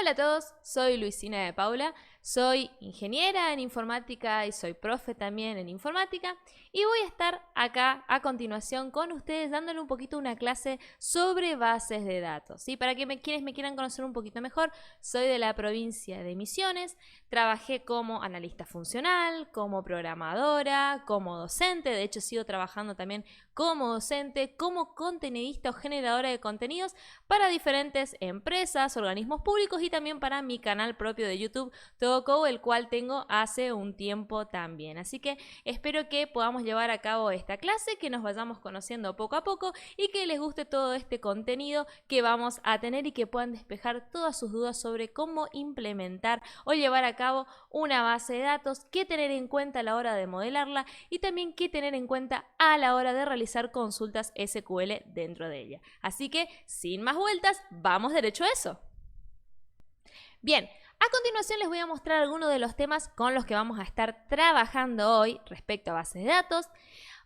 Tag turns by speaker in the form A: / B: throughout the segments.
A: Hola a todos, soy Luisina de Paula, soy ingeniera en informática y soy profe también en informática y voy a estar acá a continuación con ustedes dándole un poquito una clase sobre bases de datos. ¿Sí? Para quienes me quieran conocer un poquito mejor, soy de la provincia de Misiones, trabajé como analista funcional, como programadora, como docente, de hecho sigo trabajando también como docente, como contenidista o generadora de contenidos para diferentes empresas, organismos públicos y también para mi canal propio de YouTube Todoco, el cual tengo hace un tiempo también. Así que espero que podamos llevar a cabo esta clase, que nos vayamos conociendo poco a poco y que les guste todo este contenido que vamos a tener y que puedan despejar todas sus dudas sobre cómo implementar o llevar a cabo una base de datos, qué tener en cuenta a la hora de modelarla y también qué tener en cuenta a la hora de realizar consultas SQL dentro de ella. Así que, sin más vueltas, vamos derecho a eso. Bien, a continuación les voy a mostrar algunos de los temas con los que vamos a estar trabajando hoy respecto a bases de datos.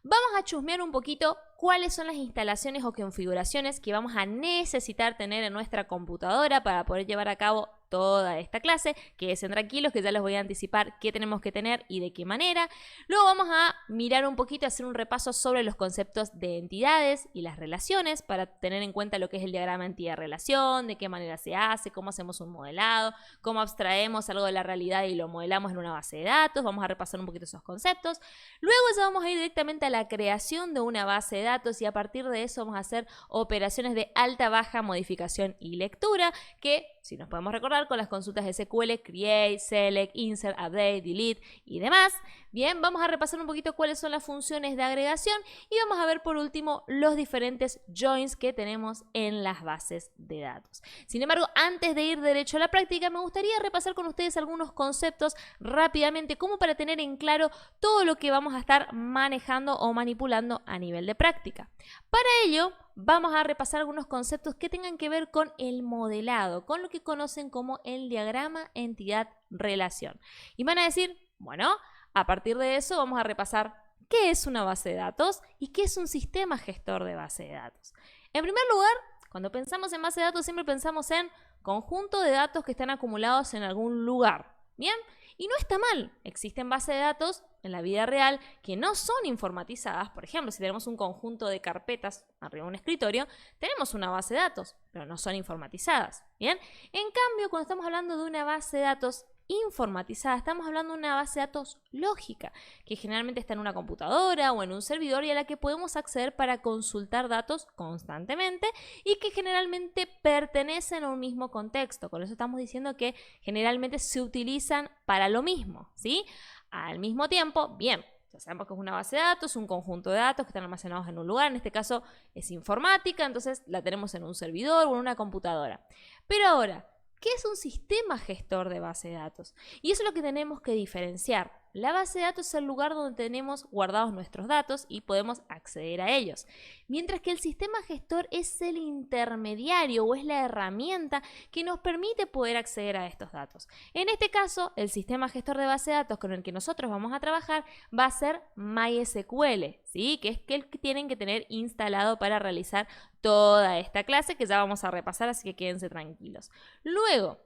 A: Vamos a chusmear un poquito cuáles son las instalaciones o configuraciones que vamos a necesitar tener en nuestra computadora para poder llevar a cabo toda esta clase. Quédense tranquilos que ya les voy a anticipar qué tenemos que tener y de qué manera. Luego vamos a mirar un poquito, hacer un repaso sobre los conceptos de entidades y las relaciones para tener en cuenta lo que es el diagrama entidad-relación, de qué manera se hace, cómo hacemos un modelado, cómo abstraemos algo de la realidad y lo modelamos en una base de datos. Vamos a repasar un poquito esos conceptos. Luego ya vamos a ir directamente a la creación de una base de datos y a partir de eso vamos a hacer operaciones de alta, baja, modificación y lectura que, si nos podemos recordar, con las consultas SQL, create, select, insert, update, delete y demás. Bien, vamos a repasar un poquito cuáles son las funciones de agregación y vamos a ver por último los diferentes joins que tenemos en las bases de datos. Sin embargo, antes de ir derecho a la práctica, me gustaría repasar con ustedes algunos conceptos rápidamente como para tener en claro todo lo que vamos a estar manejando o manipulando a nivel de práctica. Para ello, vamos a repasar algunos conceptos que tengan que ver con el modelado, con lo que conocen como el diagrama entidad-relación. Y van a decir, bueno, a partir de eso vamos a repasar qué es una base de datos y qué es un sistema gestor de base de datos. En primer lugar, cuando pensamos en base de datos siempre pensamos en conjunto de datos que están acumulados en algún lugar. ¿Bien? Y no está mal, existen bases de datos en la vida real que no son informatizadas. Por ejemplo, si tenemos un conjunto de carpetas arriba de un escritorio, tenemos una base de datos, pero no son informatizadas. ¿Bien? En cambio, cuando estamos hablando de una base de datos informatizada, estamos hablando de una base de datos lógica, que generalmente está en una computadora o en un servidor y a la que podemos acceder para consultar datos constantemente y que generalmente pertenecen a un mismo contexto. Con eso estamos diciendo que generalmente se utilizan para lo mismo, ¿sí? Al mismo tiempo, bien, ya sabemos que es una base de datos, un conjunto de datos que están almacenados en un lugar, en este caso es informática, entonces la tenemos en un servidor o en una computadora. Pero ahora, ¿qué es un sistema gestor de base de datos? Y eso es lo que tenemos que diferenciar. La base de datos es el lugar donde tenemos guardados nuestros datos y podemos acceder a ellos. Mientras que el sistema gestor es el intermediario o es la herramienta que nos permite poder acceder a estos datos. En este caso, el sistema gestor de base de datos con el que nosotros vamos a trabajar va a ser MySQL, ¿sí? Que es el que tienen que tener instalado para realizar toda esta clase que ya vamos a repasar, así que quédense tranquilos. Luego,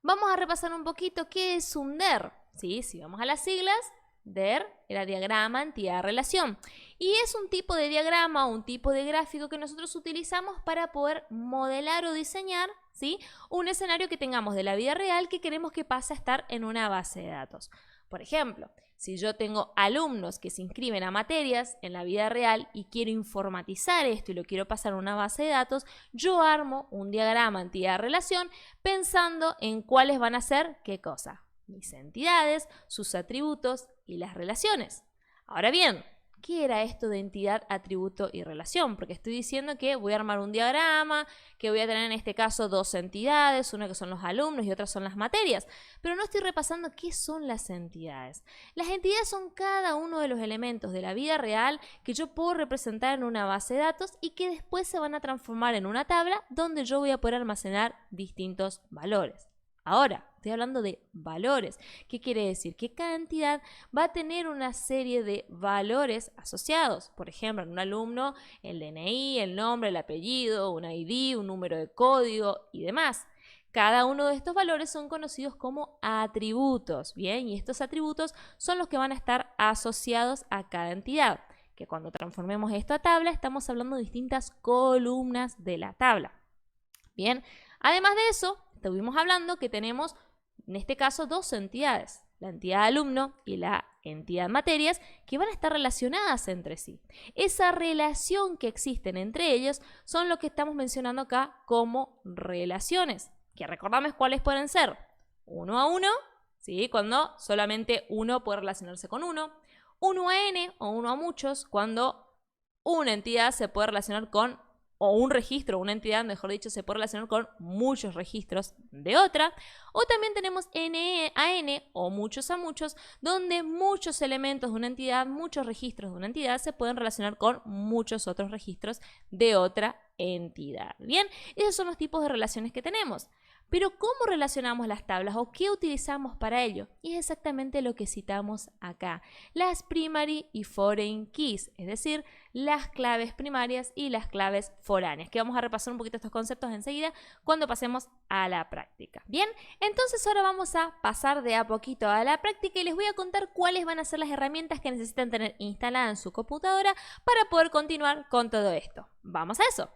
A: vamos a repasar un poquito qué es un DER. ¿Sí? Si vamos a las siglas, DER era diagrama, entidad, relación. Y es un tipo de diagrama o un tipo de gráfico que nosotros utilizamos para poder modelar o diseñar, ¿sí? Un escenario que tengamos de la vida real que queremos que pase a estar en una base de datos. Por ejemplo, si yo tengo alumnos que se inscriben a materias en la vida real y quiero informatizar esto y lo quiero pasar a una base de datos, yo armo un diagrama entidad-relación pensando en cuáles van a ser qué cosa. Mis entidades, sus atributos y las relaciones. Ahora bien, ¿qué era esto de entidad, atributo y relación? Porque estoy diciendo que voy a armar un diagrama, que voy a tener en este caso dos entidades, una que son los alumnos y otra son las materias, pero no estoy repasando qué son las entidades. Las entidades son cada uno de los elementos de la vida real que yo puedo representar en una base de datos y que después se van a transformar en una tabla donde yo voy a poder almacenar distintos valores. Ahora, estoy hablando de valores. ¿Qué quiere decir? Que cada entidad va a tener una serie de valores asociados. Por ejemplo, en un alumno, el DNI, el nombre, el apellido, un ID, un número de código y demás. Cada uno de estos valores son conocidos como atributos, ¿bien? Y estos atributos son los que van a estar asociados a cada entidad, que cuando transformemos esto a tabla estamos hablando de distintas columnas de la tabla, ¿bien? Además de eso, estuvimos hablando que tenemos, en este caso, dos entidades, la entidad alumno y la entidad materias, que van a estar relacionadas entre sí. Esa relación que existen entre ellos son lo que estamos mencionando acá como relaciones, que recordamos cuáles pueden ser: uno a uno, ¿sí? Cuando solamente uno puede relacionarse con uno; uno a n o uno a muchos, cuando una entidad se puede relacionar con, o un registro, una entidad, mejor dicho, se puede relacionar con muchos registros de otra. O también tenemos n a n o muchos a muchos, donde muchos elementos de una entidad, muchos registros de una entidad se pueden relacionar con muchos otros registros de otra entidad. Bien, esos son los tipos de relaciones que tenemos. Pero ¿cómo relacionamos las tablas o qué utilizamos para ello? Y es exactamente lo que citamos acá: las primary y foreign keys, es decir, las claves primarias y las claves foráneas, que vamos a repasar un poquito estos conceptos enseguida cuando pasemos a la práctica. Bien, entonces ahora vamos a pasar de a poquito a la práctica y les voy a contar cuáles van a ser las herramientas que necesitan tener instaladas en su computadora para poder continuar con todo esto. ¡Vamos a eso!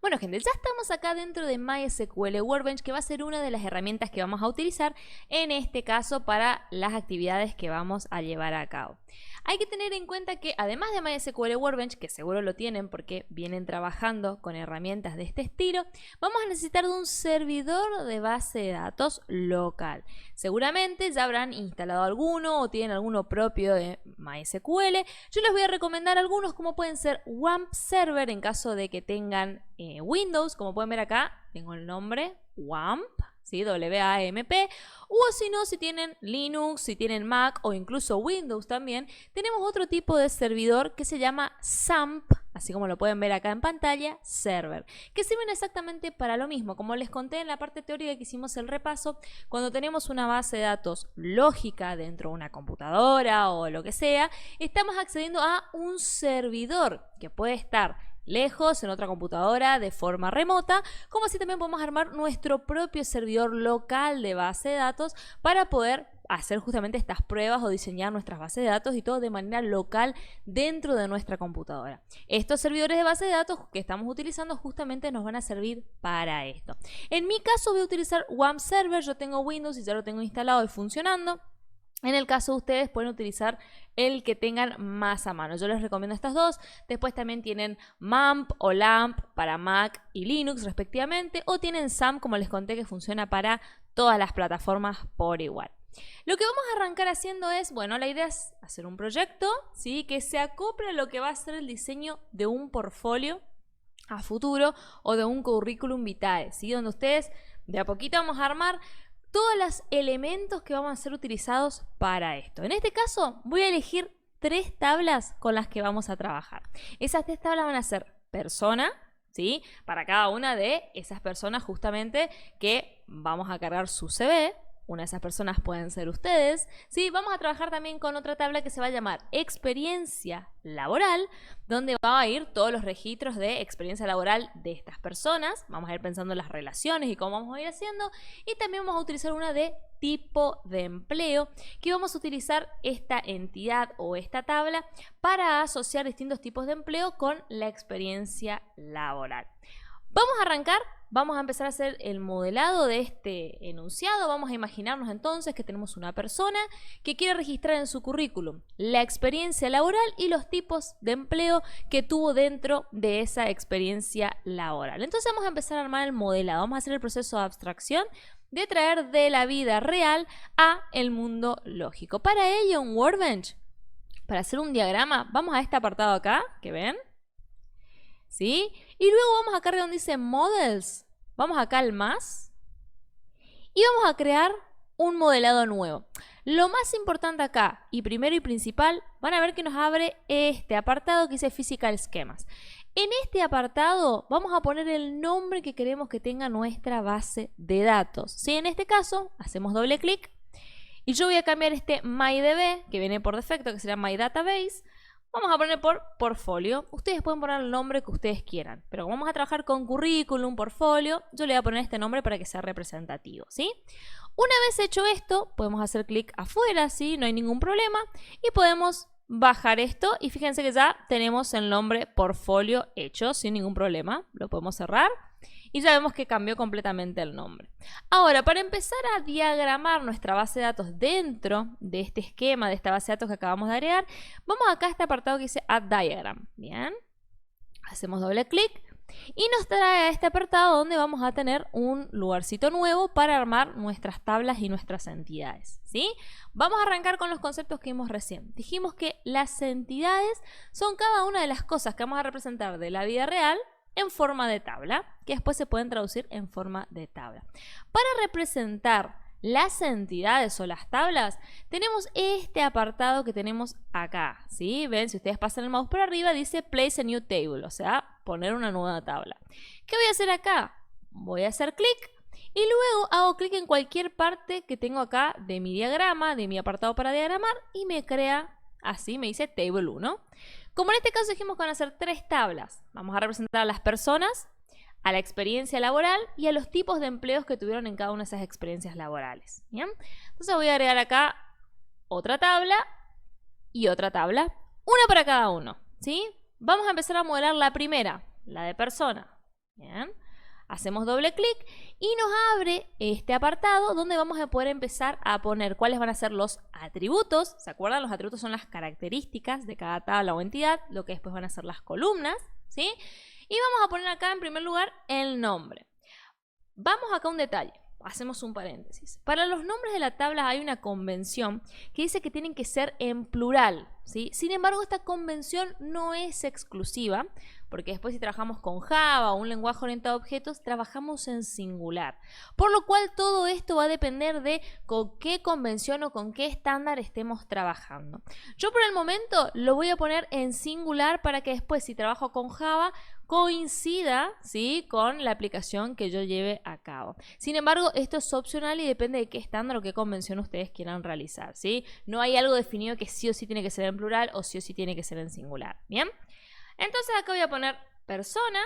A: Bueno, gente, ya estamos acá dentro de MySQL Workbench, que va a ser una de las herramientas que vamos a utilizar en este caso para las actividades que vamos a llevar a cabo. Hay que tener en cuenta que además de MySQL Workbench, que seguro lo tienen porque vienen trabajando con herramientas de este estilo, vamos a necesitar de un servidor de base de datos local. Seguramente ya habrán instalado alguno o tienen alguno propio de MySQL. Yo les voy a recomendar algunos, como pueden ser WAMP Server en caso de que tengan Windows. Como pueden ver acá, tengo el nombre WAMP, ¿sí? W-A-M-P. O si no, si tienen Linux, si tienen Mac o incluso Windows también, tenemos otro tipo de servidor que se llama XAMPP, así como lo pueden ver acá en pantalla, Server, que sirven exactamente para lo mismo. Como les conté en la parte teórica que hicimos el repaso, cuando tenemos una base de datos lógica dentro de una computadora o lo que sea, estamos accediendo a un servidor que puede estar lejos, en otra computadora, de forma remota, como así también podemos armar nuestro propio servidor local de base de datos para poder hacer justamente estas pruebas o diseñar nuestras bases de datos y todo de manera local dentro de nuestra computadora. Estos servidores de base de datos que estamos utilizando justamente nos van a servir para esto. En mi caso voy a utilizar WAMP Server. Yo tengo Windows y ya lo tengo instalado y funcionando. En el caso de ustedes pueden utilizar el que tengan más a mano. Yo les recomiendo estas dos. Después también tienen MAMP o LAMP para Mac y Linux respectivamente. O tienen XAMPP, como les conté, que funciona para todas las plataformas por igual. Lo que vamos a arrancar haciendo es, bueno, la idea es hacer un proyecto, ¿sí?, que se acople a lo que va a ser el diseño de un portfolio a futuro o de un currículum vitae, ¿sí?, donde ustedes de a poquito vamos a armar todos los elementos que van a ser utilizados para esto. En este caso voy a elegir 3 tablas con las que vamos a trabajar. Esas 3 tablas van a ser persona, ¿sí?, para cada una de esas personas justamente que vamos a cargar su CV. Una de esas personas pueden ser ustedes, ¿sí? Vamos a trabajar también con otra tabla que se va a llamar experiencia laboral, donde va a ir todos los registros de experiencia laboral de estas personas. Vamos a ir pensando en las relaciones y cómo vamos a ir haciendo. Y también vamos a utilizar una de tipo de empleo, que vamos a utilizar esta entidad o esta tabla para asociar distintos tipos de empleo con la experiencia laboral. Vamos a arrancar. Vamos a empezar a hacer el modelado de este enunciado. Vamos a imaginarnos entonces que tenemos una persona que quiere registrar en su currículum la experiencia laboral y los tipos de empleo que tuvo dentro de esa experiencia laboral. Entonces vamos a empezar a armar el modelado. Vamos a hacer el proceso de abstracción de traer de la vida real a el mundo lógico. Para ello, en Workbench, para hacer un diagrama, vamos a este apartado acá, que ven, ¿sí? Y luego vamos acá donde dice Models. Vamos acá al más y vamos a crear un modelado nuevo. Lo más importante acá, y primero y principal, van a ver que nos abre este apartado que dice Physical Schemas. En este apartado vamos a poner el nombre que queremos que tenga nuestra base de datos. ¿Sí? En este caso, hacemos doble clic y yo voy a cambiar este MyDB, que viene por defecto, que será My Database. Vamos a poner por portfolio. Ustedes pueden poner el nombre que ustedes quieran, pero como vamos a trabajar con currículum, portfolio, yo le voy a poner este nombre para que sea representativo, ¿sí? Una vez hecho esto, podemos hacer clic afuera, ¿sí? No hay ningún problema. Y podemos bajar esto y fíjense que ya tenemos el nombre portfolio hecho sin ningún problema. Lo podemos cerrar y ya vemos que cambió completamente el nombre. Ahora, para empezar a diagramar nuestra base de datos dentro de este esquema, de esta base de datos que acabamos de agregar, vamos acá a este apartado que dice Add Diagram. Bien, hacemos doble clic y nos trae a este apartado donde vamos a tener un lugarcito nuevo para armar nuestras tablas y nuestras entidades, ¿sí? Vamos a arrancar con los conceptos que vimos recién. Dijimos que las entidades son cada una de las cosas que vamos a representar de la vida real en forma de tabla, que después se pueden traducir en forma de tabla. Para representar las entidades o las tablas, tenemos este apartado que tenemos acá, ¿sí? Ven, si ustedes pasan el mouse por arriba, dice Place a New Table, o sea, poner una nueva tabla. ¿Qué voy a hacer acá? Voy a hacer clic y luego hago clic en cualquier parte que tengo acá de mi diagrama, de mi apartado para diagramar, y me crea así, me dice Table 1. Como en este caso dijimos que van a ser 3 tablas. Vamos a representar a las personas, a la experiencia laboral y a los tipos de empleos que tuvieron en cada una de esas experiencias laborales. ¿Bien? Entonces voy a agregar acá otra tabla y otra tabla, una para cada uno, ¿sí? Vamos a empezar a modelar la primera, la de persona. Bien. Hacemos doble clic y nos abre este apartado donde vamos a poder empezar a poner cuáles van a ser los atributos. ¿Se acuerdan? Los atributos son las características de cada tabla o entidad, lo que después van a ser las columnas, ¿sí? Y vamos a poner acá en primer lugar el nombre. Vamos acá a un detalle. Hacemos un paréntesis. Para los nombres de la tabla hay una convención que dice que tienen que ser en plural, ¿sí? Sin embargo, esta convención no es exclusiva, porque después si trabajamos con Java o un lenguaje orientado a objetos, trabajamos en singular. Por lo cual todo esto va a depender de con qué convención o con qué estándar estemos trabajando. Yo por el momento lo voy a poner en singular para que después si trabajo con Java coincida, ¿sí?, con la aplicación que yo lleve a cabo. Sin embargo, esto es opcional y depende de qué estándar o qué convención ustedes quieran realizar, ¿sí? No hay algo definido que sí o sí tiene que ser en plural o sí o sí tiene que ser en singular, ¿bien? Entonces acá voy a poner persona,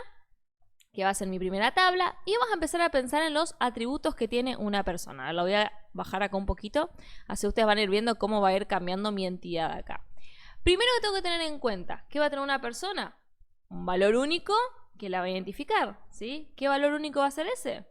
A: que va a ser mi primera tabla, y vamos a empezar a pensar en los atributos que tiene una persona. Lo voy a bajar acá un poquito, así ustedes van a ir viendo cómo va a ir cambiando mi entidad acá. Primero que tengo que tener en cuenta, ¿qué va a tener una persona? Un valor único que la va a identificar, ¿sí? ¿Qué valor único va a ser ese?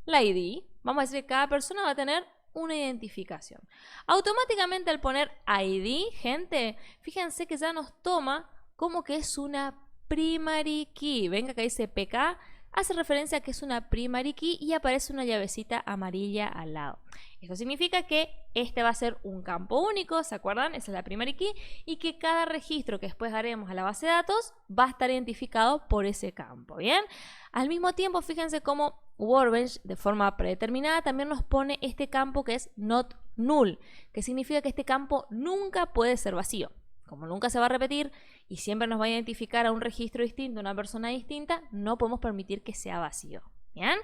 A: La ID. Vamos a decir que cada persona va a tener una identificación. Automáticamente al poner ID, gente, fíjense que ya nos toma como que es una primary key. Ven que acá dice PK, hace referencia a que es una primary key y aparece una llavecita amarilla al lado. Esto significa que este va a ser un campo único, ¿se acuerdan? Esa es la primary key, y que cada registro que después haremos a la base de datos va a estar identificado por ese campo, ¿bien? Al mismo tiempo, fíjense cómo Workbench de forma predeterminada también nos pone este campo que es not null, que significa que este campo nunca puede ser vacío. Como nunca se va a repetir y siempre nos va a identificar a un registro distinto, una persona distinta, no podemos permitir que sea vacío. ¿Bien?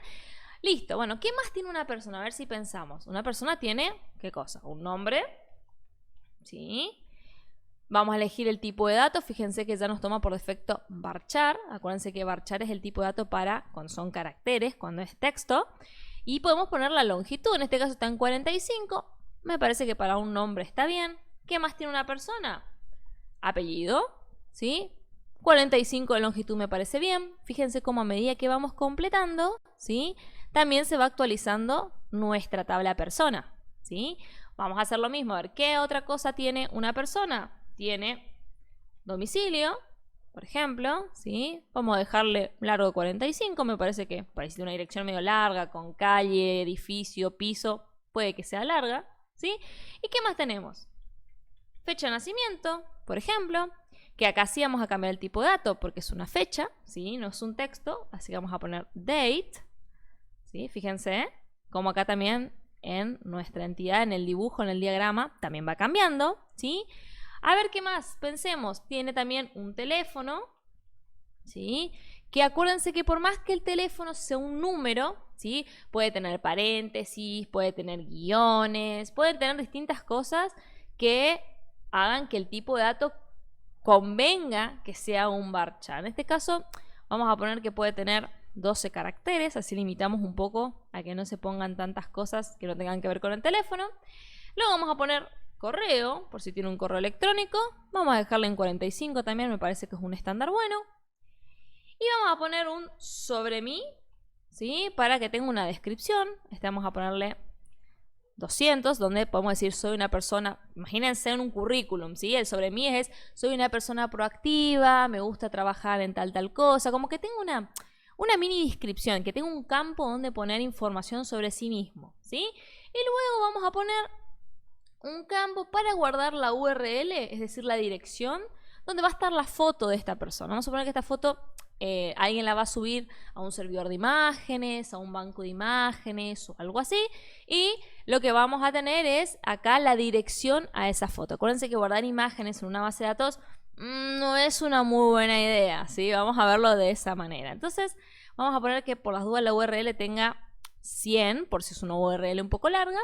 A: Listo. Bueno, ¿qué más tiene una persona? A ver si pensamos. Una persona tiene, ¿qué cosa? Un nombre. ¿Sí? Vamos a elegir el tipo de datos. Fíjense que ya nos toma por defecto varchar. Acuérdense que varchar es el tipo de dato para cuando son caracteres, cuando es texto. Y podemos poner la longitud. En este caso está en 45. Me parece que para un nombre está bien. ¿Qué más tiene una persona? Apellido, ¿sí? 45 de longitud me parece bien. Fíjense cómo a medida que vamos completando, ¿sí?, también se va actualizando nuestra tabla persona, ¿sí? Vamos a hacer lo mismo. A ver, ¿qué otra cosa tiene una persona? Tiene domicilio, por ejemplo, ¿sí? Vamos a dejarle largo de 45. Me parece que parece una dirección medio larga, con calle, edificio, piso. Puede que sea larga, ¿sí? ¿Y qué más tenemos? Fecha de nacimiento, por ejemplo, que acá sí vamos a cambiar el tipo de dato porque es una fecha, ¿sí? No es un texto, así que vamos a poner date, ¿sí? Fíjense cómo acá también en nuestra entidad, en el dibujo, en el diagrama, también va cambiando, ¿sí? A ver qué más, pensemos, tiene también un teléfono, ¿sí? Que acuérdense que por más que el teléfono sea un número, ¿sí?, puede tener paréntesis, puede tener guiones, puede tener distintas cosas que hagan que el tipo de dato convenga que sea un varchar. En este caso vamos a poner que puede tener 12 caracteres, así limitamos un poco a que no se pongan tantas cosas que no tengan que ver con el teléfono. Luego vamos a poner correo, por si tiene un correo electrónico. Vamos a dejarle en 45 también, me parece que es un estándar bueno. Y vamos a poner un sobre mí, ¿sí? Para que tenga una descripción. Vamos a ponerle 200, donde podemos decir soy una persona, imagínense en un currículum, ¿sí? El sobre mí es soy una persona proactiva, me gusta trabajar en tal cosa, como que tenga una mini descripción, que tenga un campo donde poner información sobre sí mismo, ¿sí? Y luego vamos a poner un campo para guardar la URL, es decir, la dirección, donde va a estar la foto de esta persona. Vamos a suponer que esta foto alguien la va a subir a un servidor de imágenes, a un banco de imágenes o algo así. Y lo que vamos a tener es acá la dirección a esa foto. Acuérdense que guardar imágenes en una base de datos no es una muy buena idea, ¿sí? Vamos a verlo de esa manera. Entonces, vamos a poner que por las dudas la URL tenga 100, por si es una URL un poco larga.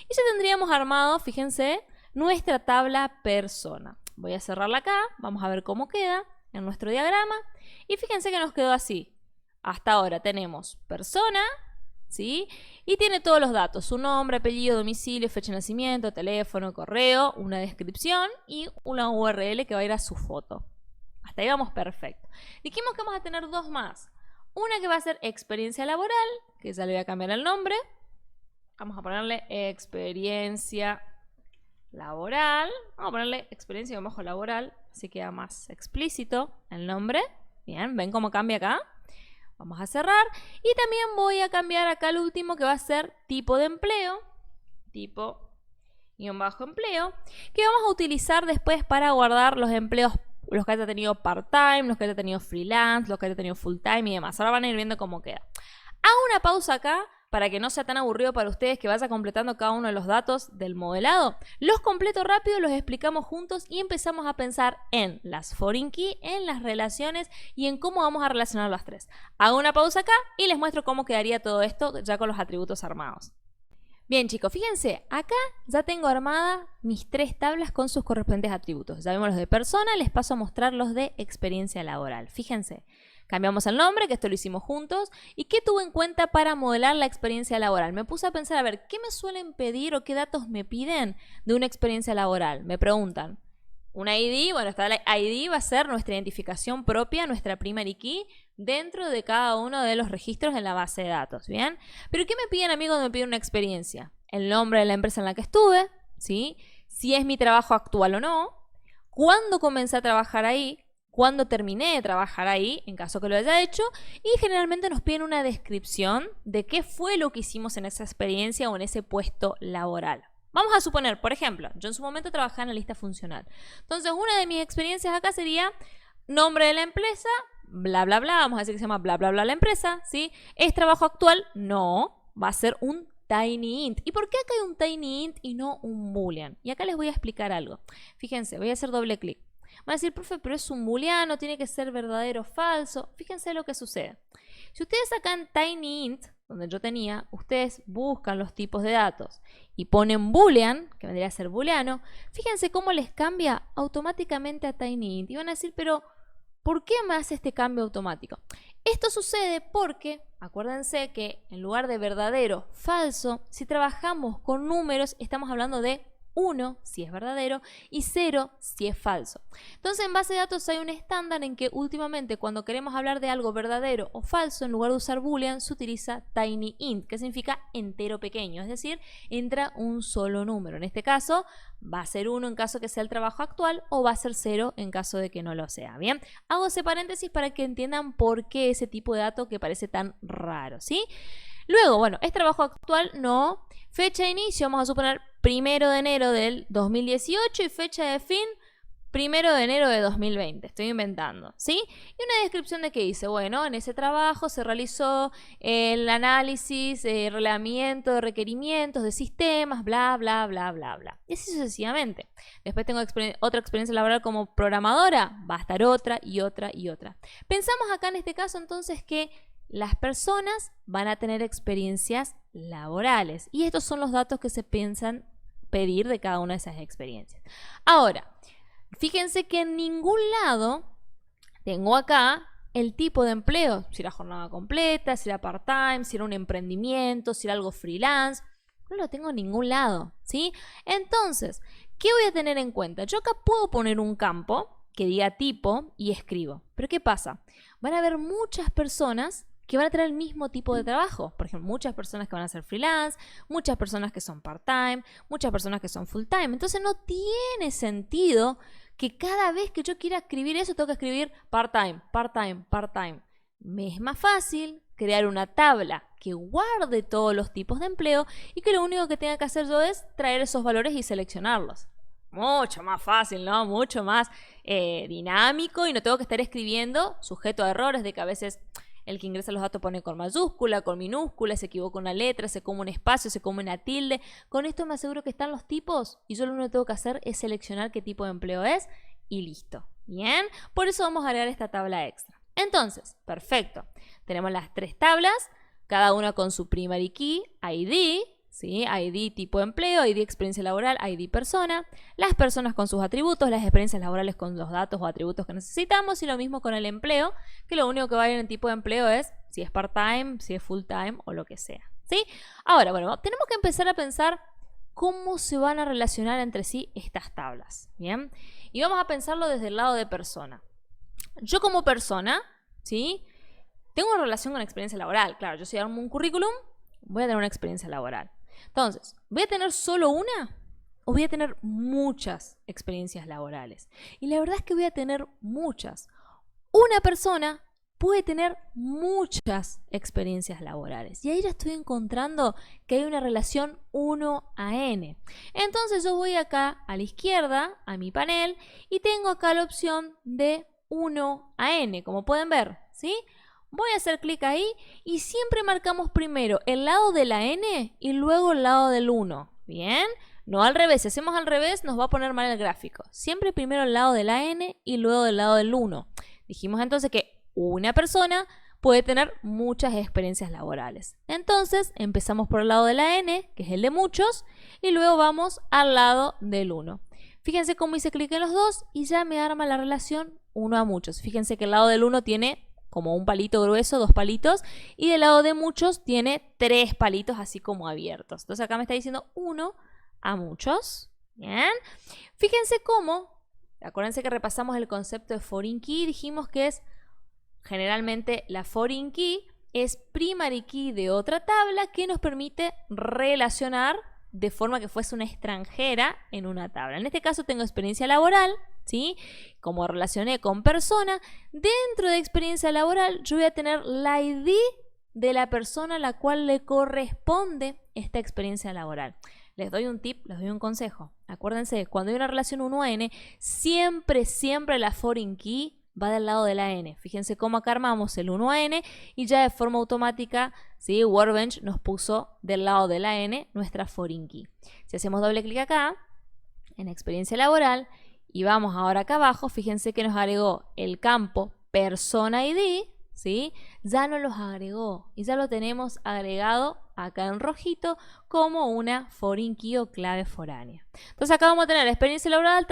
A: Y ya tendríamos armado, fíjense, nuestra tabla persona. Voy a cerrarla acá, vamos a ver cómo queda en nuestro diagrama. Y fíjense que nos quedó así. Hasta ahora tenemos persona, ¿sí? Y tiene todos los datos, su nombre, apellido, domicilio, fecha de nacimiento, teléfono, correo, una descripción y una URL que va a ir a su foto. Hasta ahí vamos perfecto. Dijimos que vamos a tener dos más. Una que va a ser experiencia laboral, que ya le voy a cambiar el nombre. Vamos a ponerle experiencia laboral. Vamos a ponerle experiencia bajo laboral, así queda más explícito el nombre. Bien, ¿ven cómo cambia acá? Vamos a cerrar. Y también voy a cambiar acá el último que va a ser tipo de empleo. Tipo -empleo. Que vamos a utilizar después para guardar los empleos, los que haya tenido part-time, los que haya tenido freelance, los que haya tenido full-time y demás. Ahora van a ir viendo cómo queda. Hago una pausa acá para que no sea tan aburrido para ustedes que vaya completando cada uno de los datos del modelado. Los completo rápido, los explicamos juntos y empezamos a pensar en las foreign key, en las relaciones y en cómo vamos a relacionar las tres. Hago una pausa acá y les muestro cómo quedaría todo esto ya con los atributos armados. Bien chicos, fíjense, acá ya tengo armada mis tres tablas con sus correspondientes atributos. Ya vimos los de persona, les paso a mostrar los de experiencia laboral. Fíjense. Cambiamos el nombre, que esto lo hicimos juntos. ¿Y qué tuve en cuenta para modelar la experiencia laboral? Me puse a pensar, a ver, ¿qué me suelen pedir o qué datos me piden de una experiencia laboral? Me preguntan. Un ID, bueno, esta ID va a ser nuestra identificación propia, nuestra primary key, dentro de cada uno de los registros en la base de datos, ¿bien? Pero ¿qué me piden a mí cuando me piden una experiencia? El nombre de la empresa en la que estuve, ¿sí? Si es mi trabajo actual o no, cuándo comencé a trabajar ahí, cuándo terminé de trabajar ahí, en caso que lo haya hecho, y generalmente nos piden una descripción de qué fue lo que hicimos en esa experiencia o en ese puesto laboral. Vamos a suponer, por ejemplo, yo en su momento trabajaba en la lista funcional. Entonces, una de mis experiencias acá sería nombre de la empresa, bla, bla, bla, vamos a decir que se llama bla, bla, bla la empresa, ¿sí? ¿Es trabajo actual? No, va a ser un tiny int. ¿Y por qué acá hay un tiny int y no un boolean? Y acá les voy a explicar algo. Fíjense, voy a hacer doble clic. Van a decir, profe, pero es un booleano, tiene que ser verdadero o falso. Fíjense lo que sucede. Si ustedes sacan tinyInt, donde yo tenía, ustedes buscan los tipos de datos y ponen boolean, que vendría a ser booleano, fíjense cómo les cambia automáticamente a tinyInt. Y van a decir, pero ¿por qué me hace este cambio automático? Esto sucede porque, acuérdense que en lugar de verdadero, falso, si trabajamos con números, estamos hablando de 1 si es verdadero y 0 si es falso. Entonces en base de datos hay un estándar en que últimamente cuando queremos hablar de algo verdadero o falso, en lugar de usar boolean se utiliza tinyInt, que significa entero pequeño, es decir, entra un solo número. En este caso va a ser 1 en caso que sea el trabajo actual o va a ser 0 en caso de que no lo sea. Bien, hago ese paréntesis para que entiendan por qué ese tipo de dato que parece tan raro, ¿sí? Luego, bueno, ¿es trabajo actual? No. Fecha de inicio, vamos a suponer 1 de enero del 2018 y fecha de fin 1 de enero de 2020. Estoy inventando, ¿sí? Y una descripción de qué hice. Bueno, en ese trabajo se realizó el análisis, relevamiento de requerimientos de sistemas, bla, bla, bla, bla, bla. Y así sucesivamente. Después tengo otra experiencia laboral como programadora. Va a estar otra y otra y otra. Pensamos acá en este caso entonces que las personas van a tener experiencias laborales y estos son los datos que se piensan pedir de cada una de esas experiencias. Ahora, fíjense que en ningún lado tengo acá el tipo de empleo, si era jornada completa, si era part-time, si era un emprendimiento, si era algo freelance. No lo tengo en ningún lado, ¿sí? Entonces, ¿qué voy a tener en cuenta? Yo acá puedo poner un campo que diga tipo y escribo. Pero ¿qué pasa? Van a haber muchas personas que van a tener el mismo tipo de trabajo. Por ejemplo, muchas personas que van a ser freelance, muchas personas que son part-time, muchas personas que son full-time. Entonces no tiene sentido que cada vez que yo quiera escribir eso tengo que escribir part-time, part-time, part-time. Me es más fácil crear una tabla que guarde todos los tipos de empleo y que lo único que tenga que hacer yo es traer esos valores y seleccionarlos. Mucho más fácil, ¿no? Mucho más dinámico y no tengo que estar escribiendo sujeto a errores de que a veces el que ingresa los datos pone con mayúscula, con minúscula, se equivoca una letra, se come un espacio, se come una tilde. Con esto me aseguro que están los tipos y yo lo único que tengo que hacer es seleccionar qué tipo de empleo es y listo. Bien, por eso vamos a agregar esta tabla extra. Entonces, perfecto. Tenemos las tres tablas, cada una con su primary key, ID, ¿sí? ID tipo de empleo, ID experiencia laboral, ID persona, las personas con sus atributos, las experiencias laborales con los datos o atributos que necesitamos y lo mismo con el empleo, que lo único que va a ir en tipo de empleo es si es part-time, si es full-time o lo que sea, ¿sí? Ahora, bueno, tenemos que empezar a pensar cómo se van a relacionar entre sí estas tablas, ¿bien? Y vamos a pensarlo desde el lado de persona. Yo como persona, ¿sí? Tengo una relación con la experiencia laboral. Claro, yo si armo un currículum, voy a tener una experiencia laboral. Entonces, ¿voy a tener solo una o voy a tener muchas experiencias laborales? Y la verdad es que voy a tener muchas. Una persona puede tener muchas experiencias laborales. Y ahí ya estoy encontrando que hay una relación 1 a n. Entonces yo voy acá a la izquierda, a mi panel, y tengo acá la opción de 1 a n, como pueden ver, ¿sí? Voy a hacer clic ahí y siempre marcamos primero el lado de la n y luego el lado del 1. ¿Bien? No al revés. Si hacemos al revés nos va a poner mal el gráfico. Siempre primero el lado de la n y luego del lado del 1. Dijimos entonces que una persona puede tener muchas experiencias laborales. Entonces empezamos por el lado de la n, que es el de muchos, y luego vamos al lado del 1. Fíjense cómo hice clic en los dos y ya me arma la relación 1 a muchos. Fíjense que el lado del 1 tiene como un palito grueso, 2 palitos, y del lado de muchos tiene 3 palitos así como abiertos. Entonces acá me está diciendo 1 a muchos. Bien. Fíjense cómo, acuérdense que repasamos el concepto de foreign key, dijimos que es generalmente la foreign key es primary key de otra tabla que nos permite relacionar de forma que fuese una extranjera en una tabla. En este caso tengo experiencia laboral, ¿sí? Como relacioné con persona, dentro de experiencia laboral yo voy a tener la ID de la persona a la cual le corresponde esta experiencia laboral. Les doy un tip, les doy un consejo. Acuérdense, cuando hay una relación 1 a n, siempre la foreign key va del lado de la n. Fíjense cómo acá armamos el 1 a n y ya de forma automática, ¿sí? Workbench nos puso del lado de la n nuestra foreign key. Si hacemos doble clic acá, en experiencia laboral, y vamos ahora acá abajo, fíjense que nos agregó el campo persona ID, ¿sí? Ya nos los agregó y ya lo tenemos agregado acá en rojito como una foreign key o clave foránea. Entonces acá vamos a tener la experiencia laboral,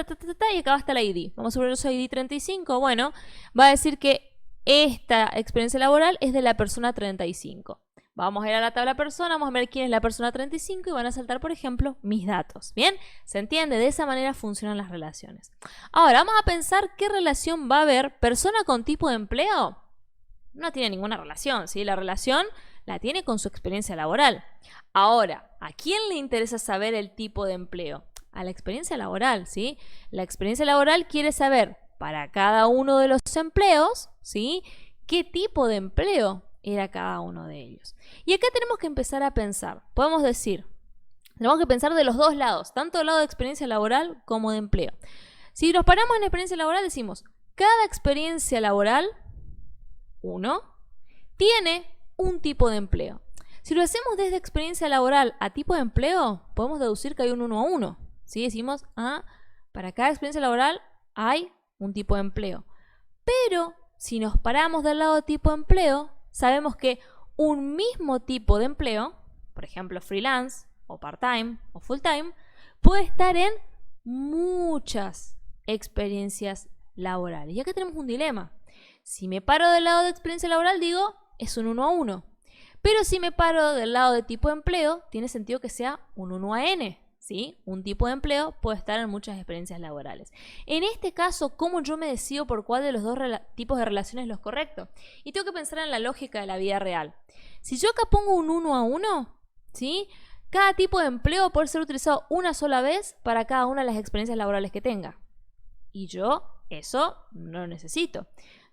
A: y acá va hasta la ID. Vamos a poner su ID 35. Bueno, va a decir que esta experiencia laboral es de la persona 35. Vamos a ir a la tabla persona, vamos a ver quién es la persona 35 y van a saltar, por ejemplo, mis datos. ¿Bien? ¿Se entiende? De esa manera funcionan las relaciones. Ahora, vamos a pensar qué relación va a haber persona con tipo de empleo. No tiene ninguna relación, ¿sí? La relación la tiene con su experiencia laboral. Ahora, ¿a quién le interesa saber el tipo de empleo? A la experiencia laboral, ¿sí? La experiencia laboral quiere saber para cada uno de los empleos, ¿sí? ¿Qué tipo de empleo era cada uno de ellos? Y acá tenemos que empezar a pensar. Podemos decir, tenemos que pensar de los dos lados, tanto del lado de experiencia laboral como de empleo. Si nos paramos en experiencia laboral, decimos, cada experiencia laboral, 1, tiene un tipo de empleo. Si lo hacemos desde experiencia laboral a tipo de empleo, podemos deducir que hay un 1 a 1. ¿Sí? Decimos, para cada experiencia laboral hay un tipo de empleo. Pero si nos paramos del lado de tipo de empleo, sabemos que un mismo tipo de empleo, por ejemplo freelance o part-time o full-time, puede estar en muchas experiencias laborales. Y acá tenemos un dilema. Si me paro del lado de experiencia laboral, digo, es un 1 a 1. Pero si me paro del lado de tipo de empleo, tiene sentido que sea un 1 a n. ¿Sí? Un tipo de empleo puede estar en muchas experiencias laborales. En este caso, ¿cómo yo me decido por cuál de los dos tipos de relaciones es lo correcto? Y tengo que pensar en la lógica de la vida real. Si yo acá pongo un 1 a 1, ¿sí? Cada tipo de empleo puede ser utilizado una sola vez para cada una de las experiencias laborales que tenga. Y yo eso no lo necesito.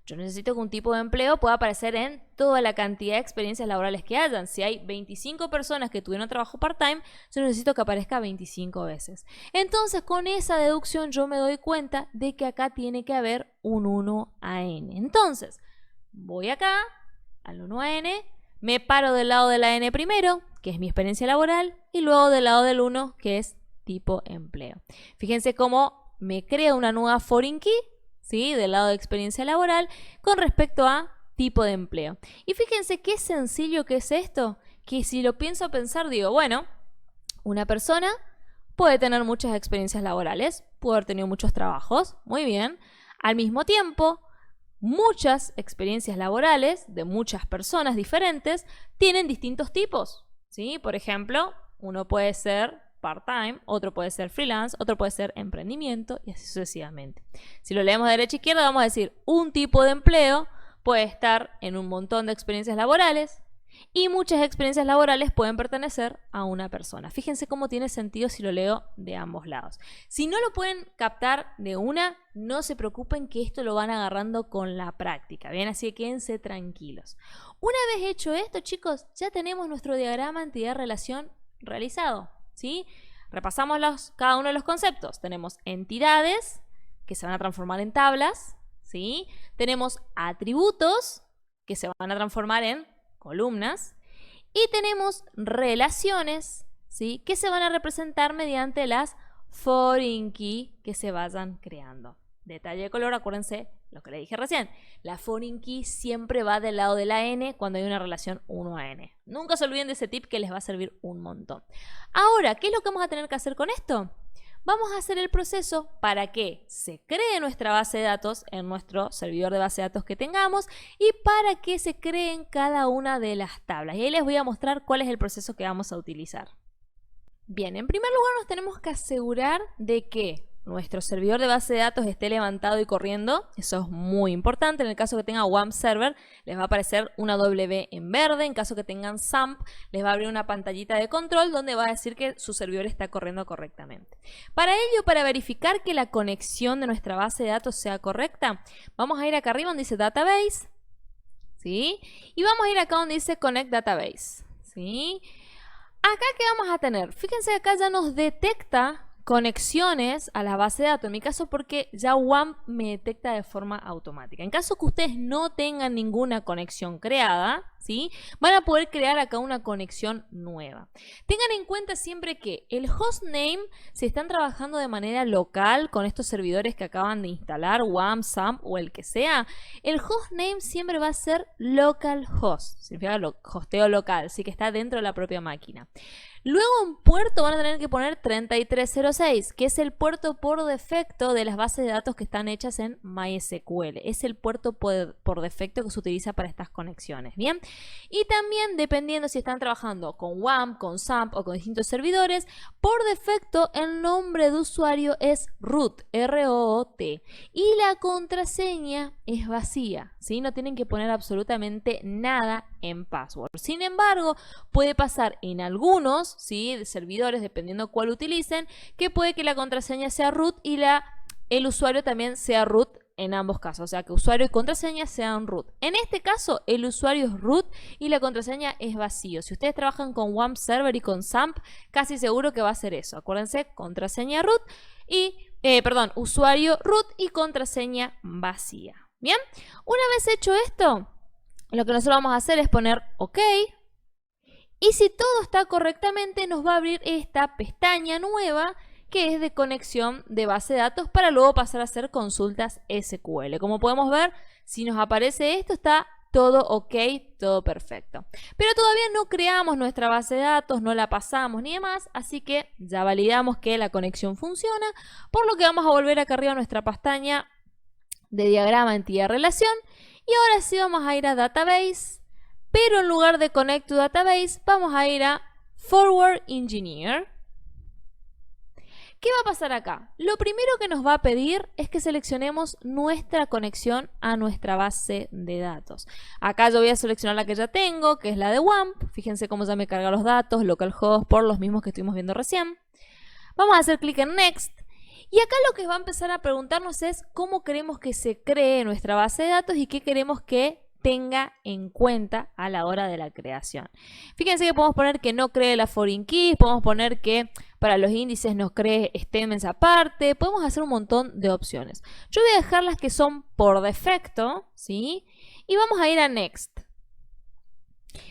A: Yo necesito que un tipo de empleo pueda aparecer en toda la cantidad de experiencias laborales que hayan. Si hay 25 personas que tuvieron trabajo part-time, yo necesito que aparezca 25 veces. Entonces, con esa deducción yo me doy cuenta de que acá tiene que haber un 1 a n. Entonces, voy acá al 1 a n, me paro del lado de la n primero, que es mi experiencia laboral, y luego del lado del 1, que es tipo empleo. Fíjense cómo me crea una nueva foreign key, ¿sí? Del lado de experiencia laboral con respecto a tipo de empleo. Y fíjense qué sencillo que es esto, que si lo pienso pensar, digo, bueno, una persona puede tener muchas experiencias laborales, puede haber tenido muchos trabajos, muy bien. Al mismo tiempo, muchas experiencias laborales de muchas personas diferentes tienen distintos tipos, ¿sí? Por ejemplo, uno puede ser part-time, otro puede ser freelance, otro puede ser emprendimiento y así sucesivamente. Si lo leemos de derecha a izquierda, vamos a decir, un tipo de empleo puede estar en un montón de experiencias laborales y muchas experiencias laborales pueden pertenecer a una persona. Fíjense cómo tiene sentido si lo leo de ambos lados. Si no lo pueden captar de una, no se preocupen que esto lo van agarrando con la práctica, ¿bien? Así que quédense tranquilos. Una vez hecho esto, chicos, ya tenemos nuestro diagrama entidad-relación realizado, ¿sí? Repasamos cada uno de los conceptos. Tenemos entidades que se van a transformar en tablas, ¿sí? Tenemos atributos que se van a transformar en columnas y tenemos relaciones, ¿sí? Que se van a representar mediante las foreign key que se vayan creando. Detalle de color, acuérdense lo que le dije recién. La foreign key siempre va del lado de la n cuando hay una relación 1 a n. Nunca se olviden de ese tip que les va a servir un montón. Ahora, ¿qué es lo que vamos a tener que hacer con esto? Vamos a hacer el proceso para que se cree nuestra base de datos en nuestro servidor de base de datos que tengamos y para que se creen cada una de las tablas. Y ahí les voy a mostrar cuál es el proceso que vamos a utilizar. Bien, en primer lugar nos tenemos que asegurar de que nuestro servidor de base de datos esté levantado y corriendo. Eso es muy importante. En el caso que tenga WAMP Server, les va a aparecer una W en verde. En caso que tengan SAMP, les va a abrir una pantallita de control donde va a decir que su servidor está corriendo correctamente. Para ello, para verificar que la conexión de nuestra base de datos sea correcta, vamos a ir acá arriba donde dice Database, ¿sí? Y vamos a ir acá donde dice Connect Database, ¿sí? Acá, ¿qué vamos a tener? Fíjense que acá ya nos detecta conexiones a la base de datos, en mi caso porque ya WAMP me detecta de forma automática. En caso que ustedes no tengan ninguna conexión creada, ¿sí? Van a poder crear acá una conexión nueva. Tengan en cuenta siempre que el hostname, si están trabajando de manera local con estos servidores que acaban de instalar, WAMP, SAMP o el que sea, el hostname siempre va a ser localhost, significa hosteo local, así que está dentro de la propia máquina. Luego en puerto van a tener que poner 3306, que es el puerto por defecto de las bases de datos que están hechas en MySQL. Es el puerto por defecto que se utiliza para estas conexiones, ¿bien? Y también, dependiendo si están trabajando con WAMP, con SAMP o con distintos servidores, por defecto el nombre de usuario es root, R-O-O-T, y la contraseña es vacía, ¿sí? No tienen que poner absolutamente nada en password. Sin embargo, puede pasar en algunos, ¿sí?, de servidores, dependiendo cuál utilicen, que puede que la contraseña sea root y el usuario también sea root en ambos casos, o sea que usuario y contraseña sean root. En este caso el usuario es root y la contraseña es vacío. Si ustedes trabajan con WAMP Server y con SAMP, casi seguro que va a ser eso. Acuérdense, contraseña root y, usuario root y contraseña vacía. Bien, una vez hecho esto, lo que nosotros vamos a hacer es poner OK. Y si todo está correctamente, nos va a abrir esta pestaña nueva que es de conexión de base de datos para luego pasar a hacer consultas SQL. Como podemos ver, si nos aparece esto, está todo ok, todo perfecto. Pero todavía no creamos nuestra base de datos, no la pasamos ni demás, así que ya validamos que la conexión funciona, por lo que vamos a volver acá arriba a nuestra pestaña de diagrama entidad relación y ahora sí vamos a ir a Database, pero en lugar de Connect to Database vamos a ir a Forward Engineer. ¿Qué va a pasar acá? Lo primero que nos va a pedir es que seleccionemos nuestra conexión a nuestra base de datos. Acá yo voy a seleccionar la que ya tengo, que es la de WAMP. Fíjense cómo ya me carga los datos, localhost, por los mismos que estuvimos viendo recién. Vamos a hacer clic en Next. Y acá lo que va a empezar a preguntarnos es cómo queremos que se cree nuestra base de datos y qué queremos que tenga en cuenta a la hora de la creación. Fíjense que podemos poner que no cree la foreign key, podemos poner que para los índices nos cree statements aparte, podemos hacer un montón de opciones. Yo voy a dejar las que son por defecto, ¿sí? Y vamos a ir a Next.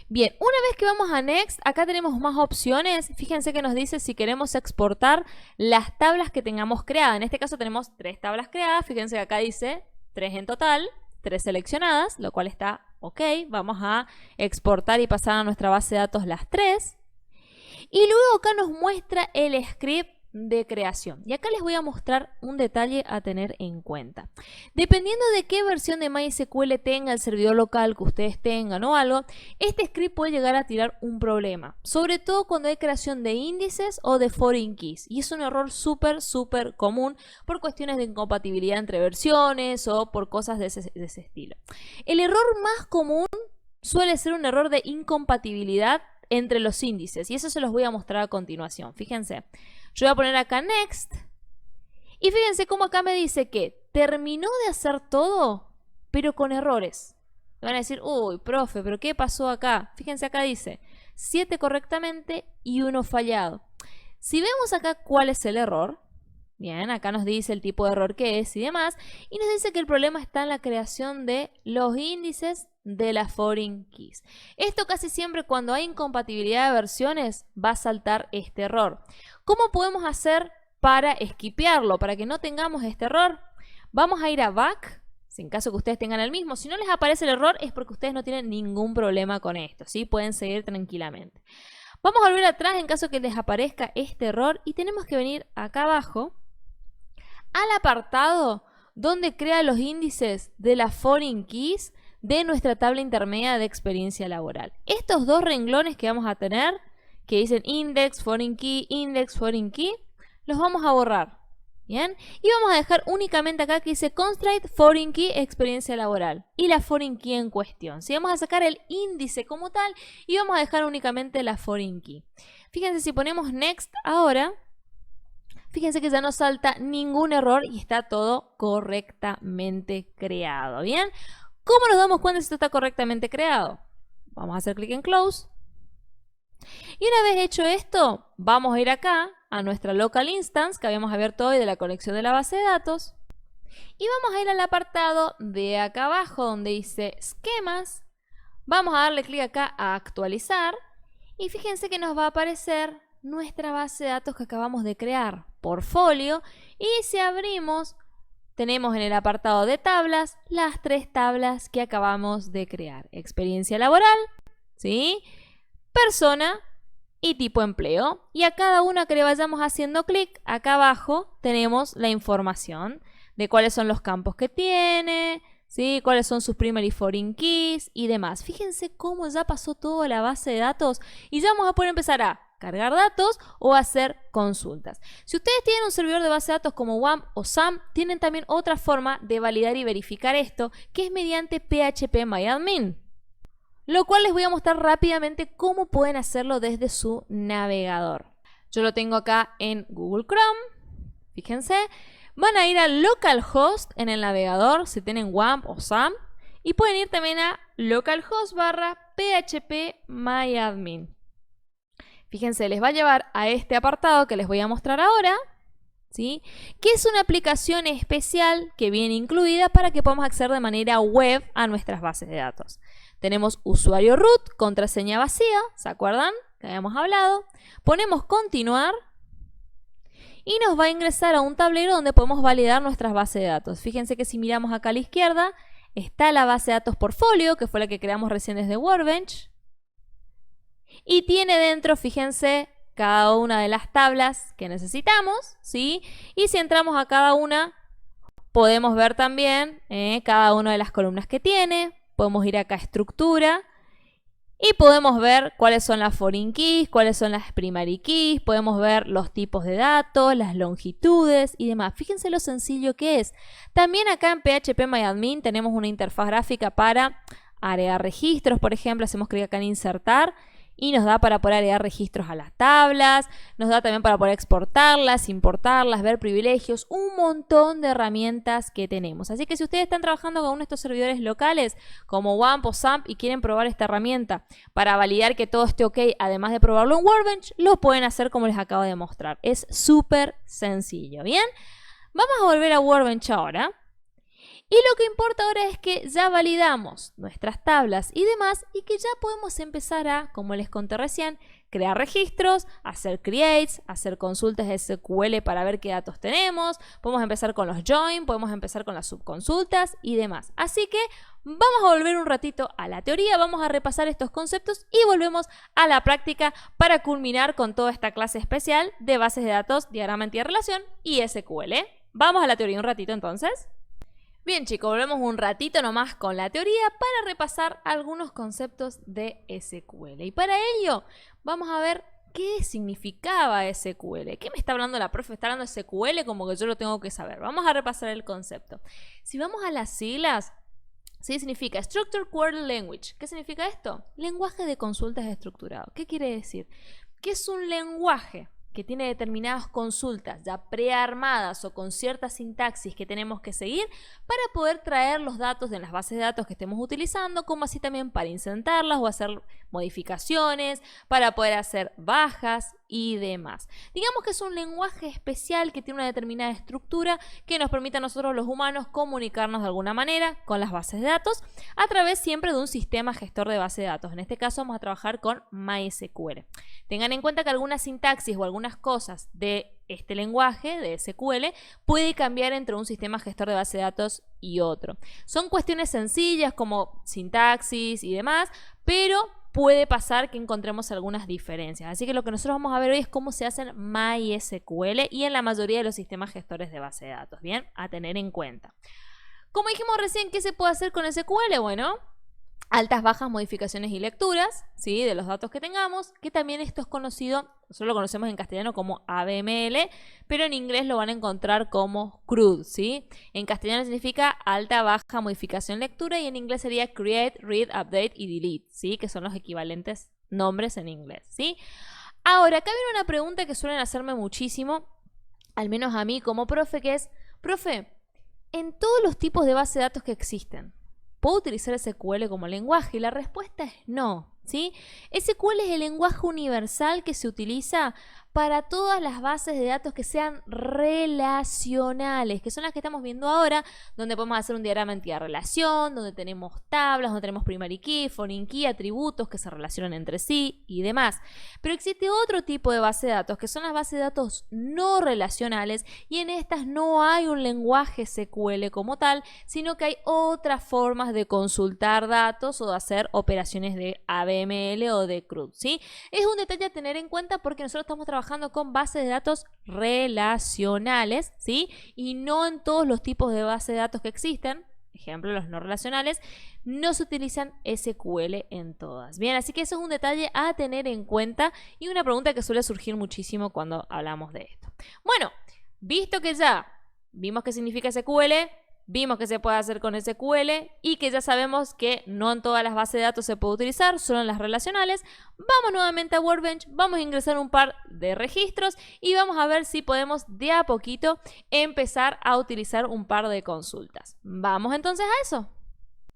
A: Bien, una vez que vamos a Next, acá tenemos más opciones. Fíjense que nos dice si queremos exportar las tablas que tengamos creadas. En este caso tenemos 3 tablas creadas. Fíjense que acá dice 3 en total, 3 seleccionadas, lo cual está ok. Vamos a exportar y pasar a nuestra base de datos las 3. Y luego acá nos muestra el script de creación. Y acá les voy a mostrar un detalle a tener en cuenta. Dependiendo de qué versión de MySQL tenga el servidor local que ustedes tengan o algo, este script puede llegar a tirar un problema. Sobre todo cuando hay creación de índices o de foreign keys. Y es un error súper común por cuestiones de incompatibilidad entre versiones o por cosas de ese estilo. El error más común suele ser un error de incompatibilidad entre los índices. Y eso se los voy a mostrar a continuación. Fíjense. Yo voy a poner acá Next. Y fíjense cómo acá me dice que terminó de hacer todo, pero con errores. Me van a decir, uy, profe, ¿pero qué pasó acá? Fíjense acá dice 7 correctamente y 1 fallado. Si vemos acá cuál es el error, bien, acá nos dice el tipo de error que es y demás, y nos dice que el problema está en la creación de los índices de las foreign keys. Esto casi siempre cuando hay incompatibilidad de versiones va a saltar este error. ¿Cómo podemos hacer para esquipearlo, para que no tengamos este error? Vamos a ir a Back, si en caso que ustedes tengan el mismo. Si no les aparece el error es porque ustedes no tienen ningún problema con esto, ¿sí? Pueden seguir tranquilamente. Vamos a volver atrás en caso que les aparezca este error y tenemos que venir acá abajo al apartado donde crea los índices de las foreign keys de nuestra tabla intermedia de experiencia laboral. Estos 2 renglones que vamos a tener, que dicen index, foreign key, los vamos a borrar. ¿Bien? Y vamos a dejar únicamente acá que dice constraint foreign key experiencia laboral y la foreign key en cuestión. ¿Sí? Vamos a sacar el índice como tal y vamos a dejar únicamente la foreign key. Fíjense, si ponemos next ahora, fíjense que ya no salta ningún error y está todo correctamente creado. ¿Bien? ¿Cómo nos damos cuenta si esto está correctamente creado? Vamos a hacer clic en Close. Y una vez hecho esto, vamos a ir acá a nuestra local instance que habíamos abierto hoy de la conexión de la base de datos. Y vamos a ir al apartado de acá abajo donde dice esquemas. Vamos a darle clic acá a actualizar. Y fíjense que nos va a aparecer nuestra base de datos que acabamos de crear, portfolio. Y si abrimos, tenemos en el apartado de tablas las 3 tablas que acabamos de crear. Experiencia laboral, ¿sí? Persona y tipo empleo. Y a cada una que le vayamos haciendo clic, acá abajo tenemos la información de cuáles son los campos que tiene, ¿sí? Cuáles son sus primary foreign keys y demás. Fíjense cómo ya pasó toda la base de datos y ya vamos a poder empezar a cargar datos o hacer consultas. Si ustedes tienen un servidor de base de datos como WAMP o SAM, tienen también otra forma de validar y verificar esto, que es mediante phpMyAdmin. Lo cual les voy a mostrar rápidamente cómo pueden hacerlo desde su navegador. Yo lo tengo acá en Google Chrome. Fíjense. Van a ir a localhost en el navegador si tienen WAMP o SAM. Y pueden ir también a localhost /phpMyAdmin. Fíjense, les va a llevar a este apartado que les voy a mostrar ahora, ¿sí? Que es una aplicación especial que viene incluida para que podamos acceder de manera web a nuestras bases de datos. Tenemos usuario root, contraseña vacía, ¿se acuerdan? Que habíamos hablado. Ponemos continuar y nos va a ingresar a un tablero donde podemos validar nuestras bases de datos. Fíjense que si miramos acá a la izquierda, está la base de datos Portfolio, que fue la que creamos recién desde Workbench. Y tiene dentro, fíjense, cada una de las tablas que necesitamos, ¿sí? Y si entramos a cada una, podemos ver también cada una de las columnas que tiene. Podemos ir acá a estructura y podemos ver cuáles son las foreign keys, cuáles son las primary keys. Podemos ver los tipos de datos, las longitudes y demás. Fíjense lo sencillo que es. También acá en PHPMyAdmin tenemos una interfaz gráfica para agregar registros, por ejemplo. Hacemos clic acá en insertar y nos da para poder agregar registros a las tablas, nos da también para poder exportarlas, importarlas, ver privilegios, un montón de herramientas que tenemos. Así que si ustedes están trabajando con uno de estos servidores locales como WAMP o SAMP y quieren probar esta herramienta para validar que todo esté ok, además de probarlo en Workbench, lo pueden hacer como les acabo de mostrar. Es súper sencillo, ¿bien? Vamos a volver a Workbench ahora. Y lo que importa ahora es que ya validamos nuestras tablas y demás y que ya podemos empezar a, como les conté recién, crear registros, hacer creates, hacer consultas de SQL para ver qué datos tenemos. Podemos empezar con los join, podemos empezar con las subconsultas y demás. Así que vamos a volver un ratito a la teoría, vamos a repasar estos conceptos y volvemos a la práctica para culminar con toda esta clase especial de bases de datos, diagrama entidad-relación y SQL. Vamos a la teoría un ratito entonces. Bien chicos, volvemos un ratito nomás con la teoría para repasar algunos conceptos de SQL. Y para ello vamos a ver qué significaba SQL. ¿Qué me está hablando la profe? Está hablando de SQL como que yo lo tengo que saber. Vamos a repasar el concepto. Si vamos a las siglas, ¿sí? Significa Structured Query Language. ¿Qué significa esto? Lenguaje de consultas estructurado. ¿Qué quiere decir? Que es un lenguaje que tiene determinadas consultas ya prearmadas o con cierta sintaxis que tenemos que seguir para poder traer los datos de las bases de datos que estemos utilizando, como así también para insertarlas o hacer modificaciones, para poder hacer bajas y demás. Digamos que es un lenguaje especial que tiene una determinada estructura que nos permite a nosotros los humanos comunicarnos de alguna manera con las bases de datos a través siempre de un sistema gestor de base de datos. En este caso vamos a trabajar con MySQL. Tengan en cuenta que alguna sintaxis o algunas cosas de este lenguaje de SQL puede cambiar entre un sistema gestor de base de datos y otro. Son cuestiones sencillas como sintaxis y demás, pero puede pasar que encontremos algunas diferencias. Así que lo que nosotros vamos a ver hoy es cómo se hace en MySQL y en la mayoría de los sistemas gestores de base de datos. Bien, a tener en cuenta. Como dijimos recién, ¿qué se puede hacer con SQL? Bueno, altas, bajas, modificaciones y lecturas, ¿sí? De los datos que tengamos, que también esto es conocido, nosotros lo conocemos en castellano como ABML, pero en inglés lo van a encontrar como CRUD, ¿sí? En castellano significa alta, baja, modificación, lectura, y en inglés sería create, read, update y delete, ¿sí? Que son los equivalentes nombres en inglés, ¿sí? Ahora, acá viene una pregunta que suelen hacerme muchísimo, al menos a mí como profe, que es, profe, en todos los tipos de base de datos que existen, ¿puedo utilizar SQL como lenguaje? Y la respuesta es no, ¿sí? SQL es el lenguaje universal que se utiliza para todas las bases de datos que sean relacionales, que son las que estamos viendo ahora, donde podemos hacer un diagrama entidad-relación, donde tenemos tablas, donde tenemos primary key, foreign key, atributos que se relacionan entre sí y demás. Pero existe otro tipo de base de datos, que son las bases de datos no relacionales, y en estas no hay un lenguaje SQL como tal, sino que hay otras formas de consultar datos o de hacer operaciones de ABML o de CRUD, ¿sí? Es un detalle a tener en cuenta porque nosotros estamos trabajando con bases de datos relacionales, ¿sí? Y no en todos los tipos de bases de datos que existen, ejemplo los no relacionales, no se utilizan SQL en todas. Bien, así que eso es un detalle a tener en cuenta y una pregunta que suele surgir muchísimo cuando hablamos de esto. Bueno, visto que ya vimos qué significa SQL, vimos que se puede hacer con SQL y que ya sabemos que no en todas las bases de datos se puede utilizar, solo en las relacionales, vamos nuevamente a Workbench, vamos a ingresar un par de registros y vamos a ver si podemos de a poquito empezar a utilizar un par de consultas. Vamos entonces a eso.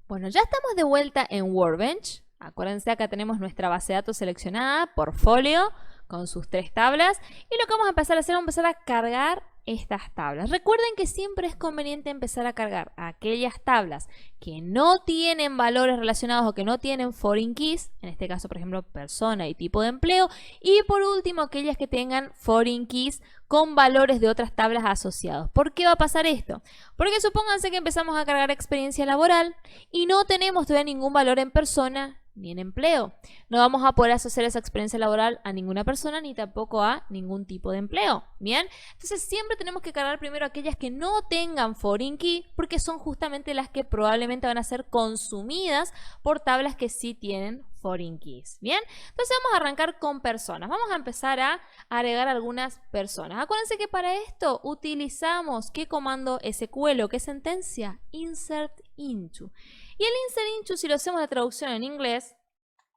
A: Bueno, ya estamos de vuelta en Workbench. Acuérdense, acá tenemos nuestra base de datos seleccionada, Portfolio, con sus 3 tablas. Y lo que vamos a empezar a hacer es empezar a cargar estas tablas. Recuerden que siempre es conveniente empezar a cargar aquellas tablas que no tienen valores relacionados o que no tienen foreign keys, en este caso por ejemplo persona y tipo de empleo, y por último aquellas que tengan foreign keys con valores de otras tablas asociados. ¿Por qué va a pasar esto? Porque supónganse que empezamos a cargar experiencia laboral y no tenemos todavía ningún valor en persona ni en empleo. No vamos a poder asociar esa experiencia laboral a ninguna persona ni tampoco a ningún tipo de empleo. ¿Bien? Entonces siempre tenemos que cargar primero aquellas que no tengan foreign key porque son justamente las que probablemente van a ser consumidas por tablas que sí tienen foreign keys. ¿Bien? Entonces vamos a arrancar con personas. Vamos a empezar a agregar algunas personas. Acuérdense que para esto utilizamos ¿qué comando SQL o qué sentencia? Insert into. Y el insert into, si lo hacemos la traducción en inglés,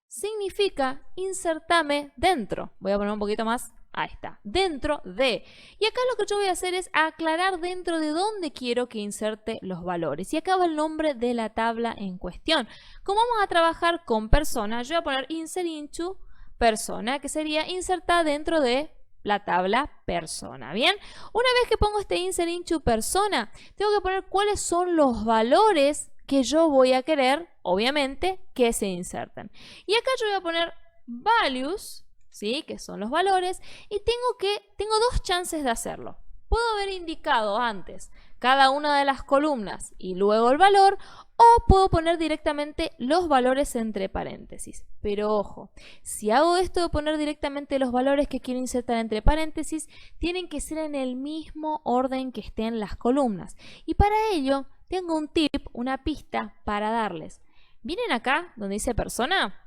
A: significa insertame dentro. Voy a poner un poquito más. Ahí está. Dentro de. Y acá lo que yo voy a hacer es aclarar dentro de dónde quiero que inserte los valores. Y acá va el nombre de la tabla en cuestión. Como vamos a trabajar con personas, yo voy a poner insert into persona, que sería insertar dentro de la tabla persona. Bien, una vez que pongo este insert into persona, tengo que poner cuáles son los valores que yo voy a querer, obviamente, que se inserten. Y acá yo voy a poner values, ¿sí? Que son los valores, y tengo dos chances de hacerlo. Puedo haber indicado antes cada una de las columnas y luego el valor, o puedo poner directamente los valores entre paréntesis. Pero ojo, si hago esto de poner directamente los valores que quiero insertar entre paréntesis, tienen que ser en el mismo orden que estén las columnas. Y para ello tengo un tip, una pista para darles. ¿Vienen acá donde dice persona?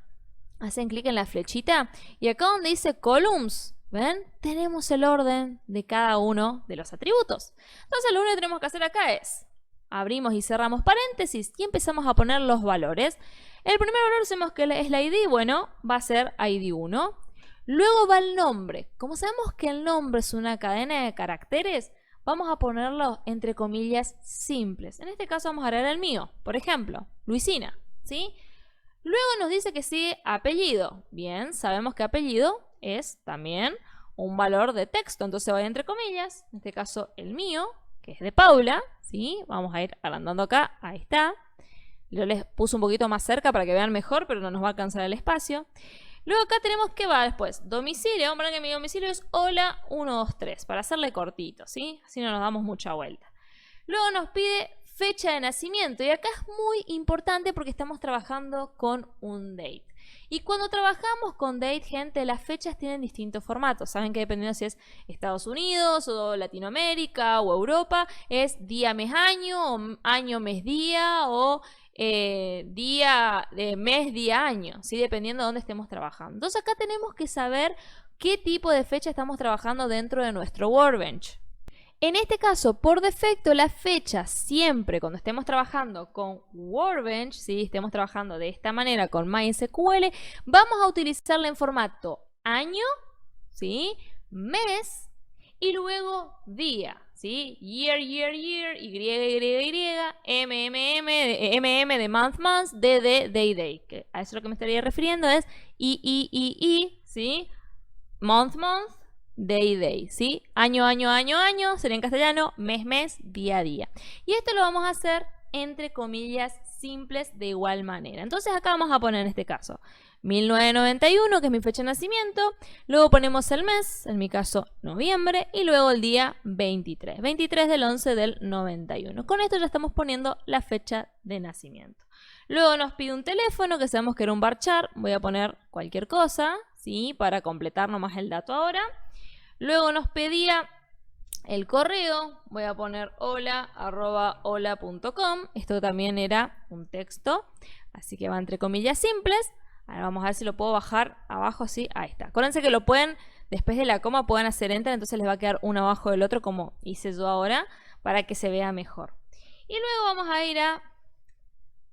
A: Hacen clic en la flechita y acá donde dice columns, ¿ven? Tenemos el orden de cada uno de los atributos. Entonces lo único que tenemos que hacer acá es abrimos y cerramos paréntesis y empezamos a poner los valores. El primer valor sabemos que es la ID, bueno, va a ser ID1. Luego va el nombre. Como sabemos que el nombre es una cadena de caracteres, vamos a ponerlo entre comillas simples. En este caso vamos a agregar el mío, por ejemplo, Luisina, ¿sí? Luego nos dice que sigue apellido. Bien, sabemos que apellido es también un valor de texto, entonces va entre comillas, en este caso el mío, que es de Paula, ¿sí? Vamos a ir agrandando acá, ahí está. Yo les puse un poquito más cerca para que vean mejor, pero no nos va a alcanzar el espacio. Luego acá tenemos que va después, domicilio, vamos a poner que mi domicilio es hola 123, para hacerle cortito, ¿sí? Así no nos damos mucha vuelta. Luego nos pide fecha de nacimiento y acá es muy importante porque estamos trabajando con un date. Y cuando trabajamos con date, gente, las fechas tienen distintos formatos. Saben que dependiendo si es Estados Unidos o Latinoamérica o Europa, es día, mes, año, o año, mes, día o día, mes, día, año, ¿sí? Dependiendo de dónde estemos trabajando. Entonces acá tenemos que saber qué tipo de fecha estamos trabajando dentro de nuestro Workbench. En este caso, por defecto, la fecha siempre cuando estemos trabajando con Workbench, ¿sí? Estemos trabajando de esta manera con MySQL, vamos a utilizarla en formato año, ¿sí? Mes y luego día, ¿sí? Year, year, year, y, mm de month, month, day, day. Que a eso lo que me estaría refiriendo es i, ¿sí? Month, month. Day, ¿sí? Año, sería en castellano, mes, día, día. Y esto lo vamos a hacer entre comillas simples de igual manera. Entonces acá vamos a poner en este caso 1991, que es mi fecha de nacimiento. Luego ponemos el mes, en mi caso noviembre, y luego el día 23 del 11 del 91. Con esto ya estamos poniendo la fecha de nacimiento. Luego nos pide un teléfono, que sabemos que era un varchar. Voy a poner cualquier cosa, ¿sí? Para completar nomás el dato ahora. Luego nos pedía el correo, voy a poner hola@hola.com. Esto también era un texto, así que va entre comillas simples. Ahora vamos a ver si lo puedo bajar abajo así. Ahí está. Acuérdense que lo pueden, después de la coma, pueden hacer enter, entonces les va a quedar uno abajo del otro como hice yo ahora, para que se vea mejor. Y luego vamos a ir a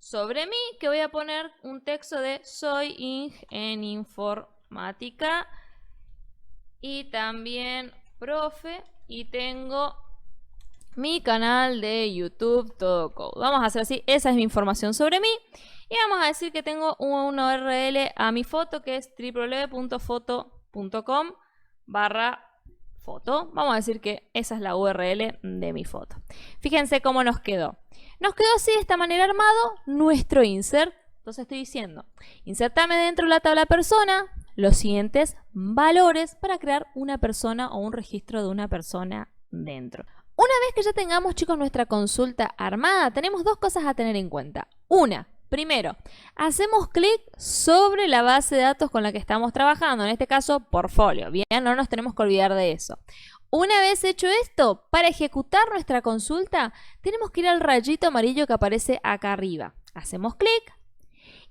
A: sobre mí, que voy a poner un texto de soy Ing en informática. Y también profe, y tengo mi canal de YouTube Todo Code. Vamos a hacer así, esa es mi información sobre mí. Y vamos a decir que tengo una URL a mi foto, que es www.foto.com/foto. foto. Vamos a decir que esa es la URL de mi foto. Fíjense cómo nos quedó. Nos quedó así de esta manera armado nuestro insert. Entonces estoy diciendo, insertame dentro de la tabla persona los siguientes valores para crear una persona o un registro de una persona dentro. Una vez que ya tengamos, chicos, nuestra consulta armada, tenemos dos cosas a tener en cuenta. Una, primero, hacemos clic sobre la base de datos con la que estamos trabajando, en este caso, portfolio. Bien, no nos tenemos que olvidar de eso. Una vez hecho esto, para ejecutar nuestra consulta, tenemos que ir al rayito amarillo que aparece acá arriba. Hacemos clic.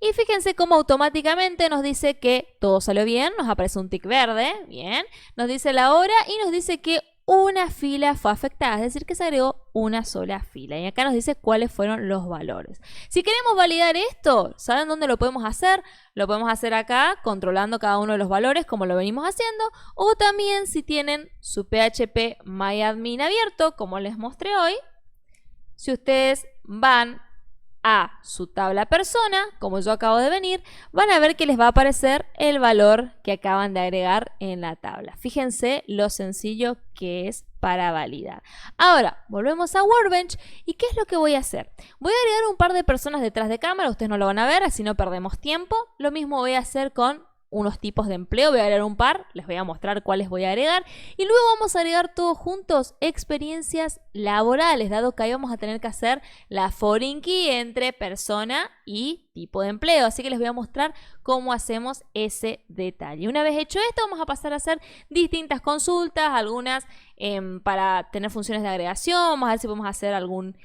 A: Y fíjense cómo automáticamente nos dice que todo salió bien, nos aparece un tic verde, bien, nos dice la hora y nos dice que una fila fue afectada, es decir, que se agregó una sola fila. Y acá nos dice cuáles fueron los valores. Si queremos validar esto, ¿saben dónde lo podemos hacer? Lo podemos hacer acá, controlando cada uno de los valores, como lo venimos haciendo. O también si tienen su PHP MyAdmin abierto, como les mostré hoy, si ustedes van a su tabla persona, como yo acabo de venir, van a ver que les va a aparecer el valor que acaban de agregar en la tabla. Fíjense lo sencillo que es para validar. Ahora, volvemos a Workbench. ¿Y qué es lo que voy a hacer? Voy a agregar un par de personas detrás de cámara, ustedes no lo van a ver, así no perdemos tiempo. Lo mismo voy a hacer con unos tipos de empleo, voy a agregar un par, les voy a mostrar cuáles voy a agregar y luego vamos a agregar todos juntos experiencias laborales, dado que ahí vamos a tener que hacer la foreign key entre persona y tipo de empleo, así que les voy a mostrar cómo hacemos ese detalle. Una vez hecho esto, vamos a pasar a hacer distintas consultas, algunas para tener funciones de agregación, vamos a ver si podemos hacer algún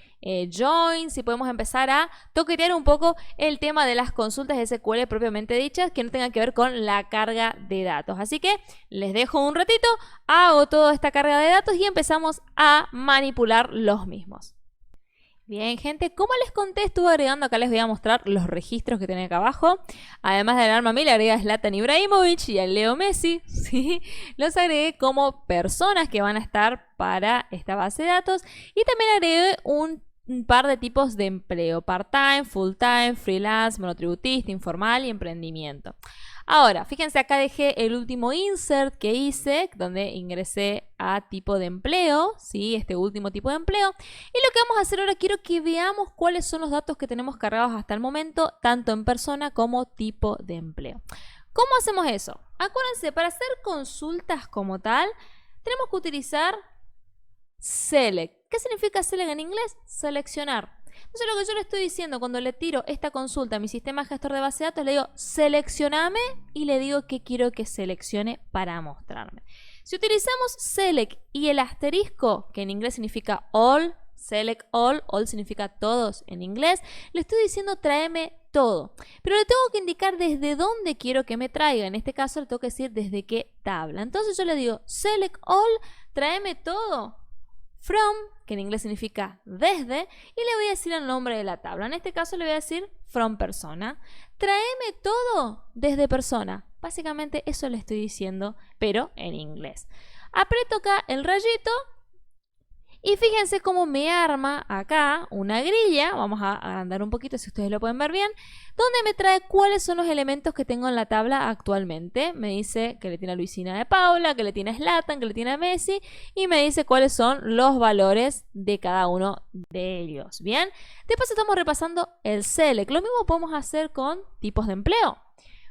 A: join, si podemos empezar a toquetear un poco el tema de las consultas SQL propiamente dichas, que no tengan que ver con la carga de datos. Así que les dejo un ratito, hago toda esta carga de datos y empezamos a manipular los mismos. Bien, gente, como les conté, estuve agregando, acá les voy a mostrar los registros que tienen acá abajo. Además de agregarme a mí, le agregué a Zlatan Ibrahimovic y a Leo Messi, ¿sí? Los agregué como personas que van a estar para esta base de datos. Y también agregué un par de tipos de empleo: part-time, full-time, freelance, monotributista, informal y emprendimiento. Ahora, fíjense, acá dejé el último insert que hice, donde ingresé a tipo de empleo, ¿sí? Este último tipo de empleo. Y lo que vamos a hacer ahora, quiero que veamos cuáles son los datos que tenemos cargados hasta el momento, tanto en persona como tipo de empleo. ¿Cómo hacemos eso? Acuérdense, para hacer consultas como tal, tenemos que utilizar select. ¿Qué significa select en inglés? Seleccionar. Entonces lo que yo le estoy diciendo cuando le tiro esta consulta a mi sistema gestor de base de datos, le digo seleccioname y le digo qué quiero que seleccione para mostrarme. Si utilizamos select y el asterisco, que en inglés significa all, select all, all significa todos en inglés, le estoy diciendo tráeme todo. Pero le tengo que indicar desde dónde quiero que me traiga. En este caso le tengo que decir desde qué tabla. Entonces yo le digo select all, tráeme todo. From, que en inglés significa desde, y le voy a decir el nombre de la tabla. En este caso le voy a decir from persona. Tráeme todo desde persona. Básicamente eso le estoy diciendo, pero en inglés. Aprieto acá el rayito y fíjense cómo me arma acá una grilla. Vamos a agrandar un poquito si ustedes lo pueden ver bien, donde me trae cuáles son los elementos que tengo en la tabla actualmente. Me dice que le tiene a Luisina de Paula, que le tiene a Zlatan, que le tiene a Messi, y me dice cuáles son los valores de cada uno de ellos. Bien, después estamos repasando el select. Lo mismo podemos hacer con tipos de empleo.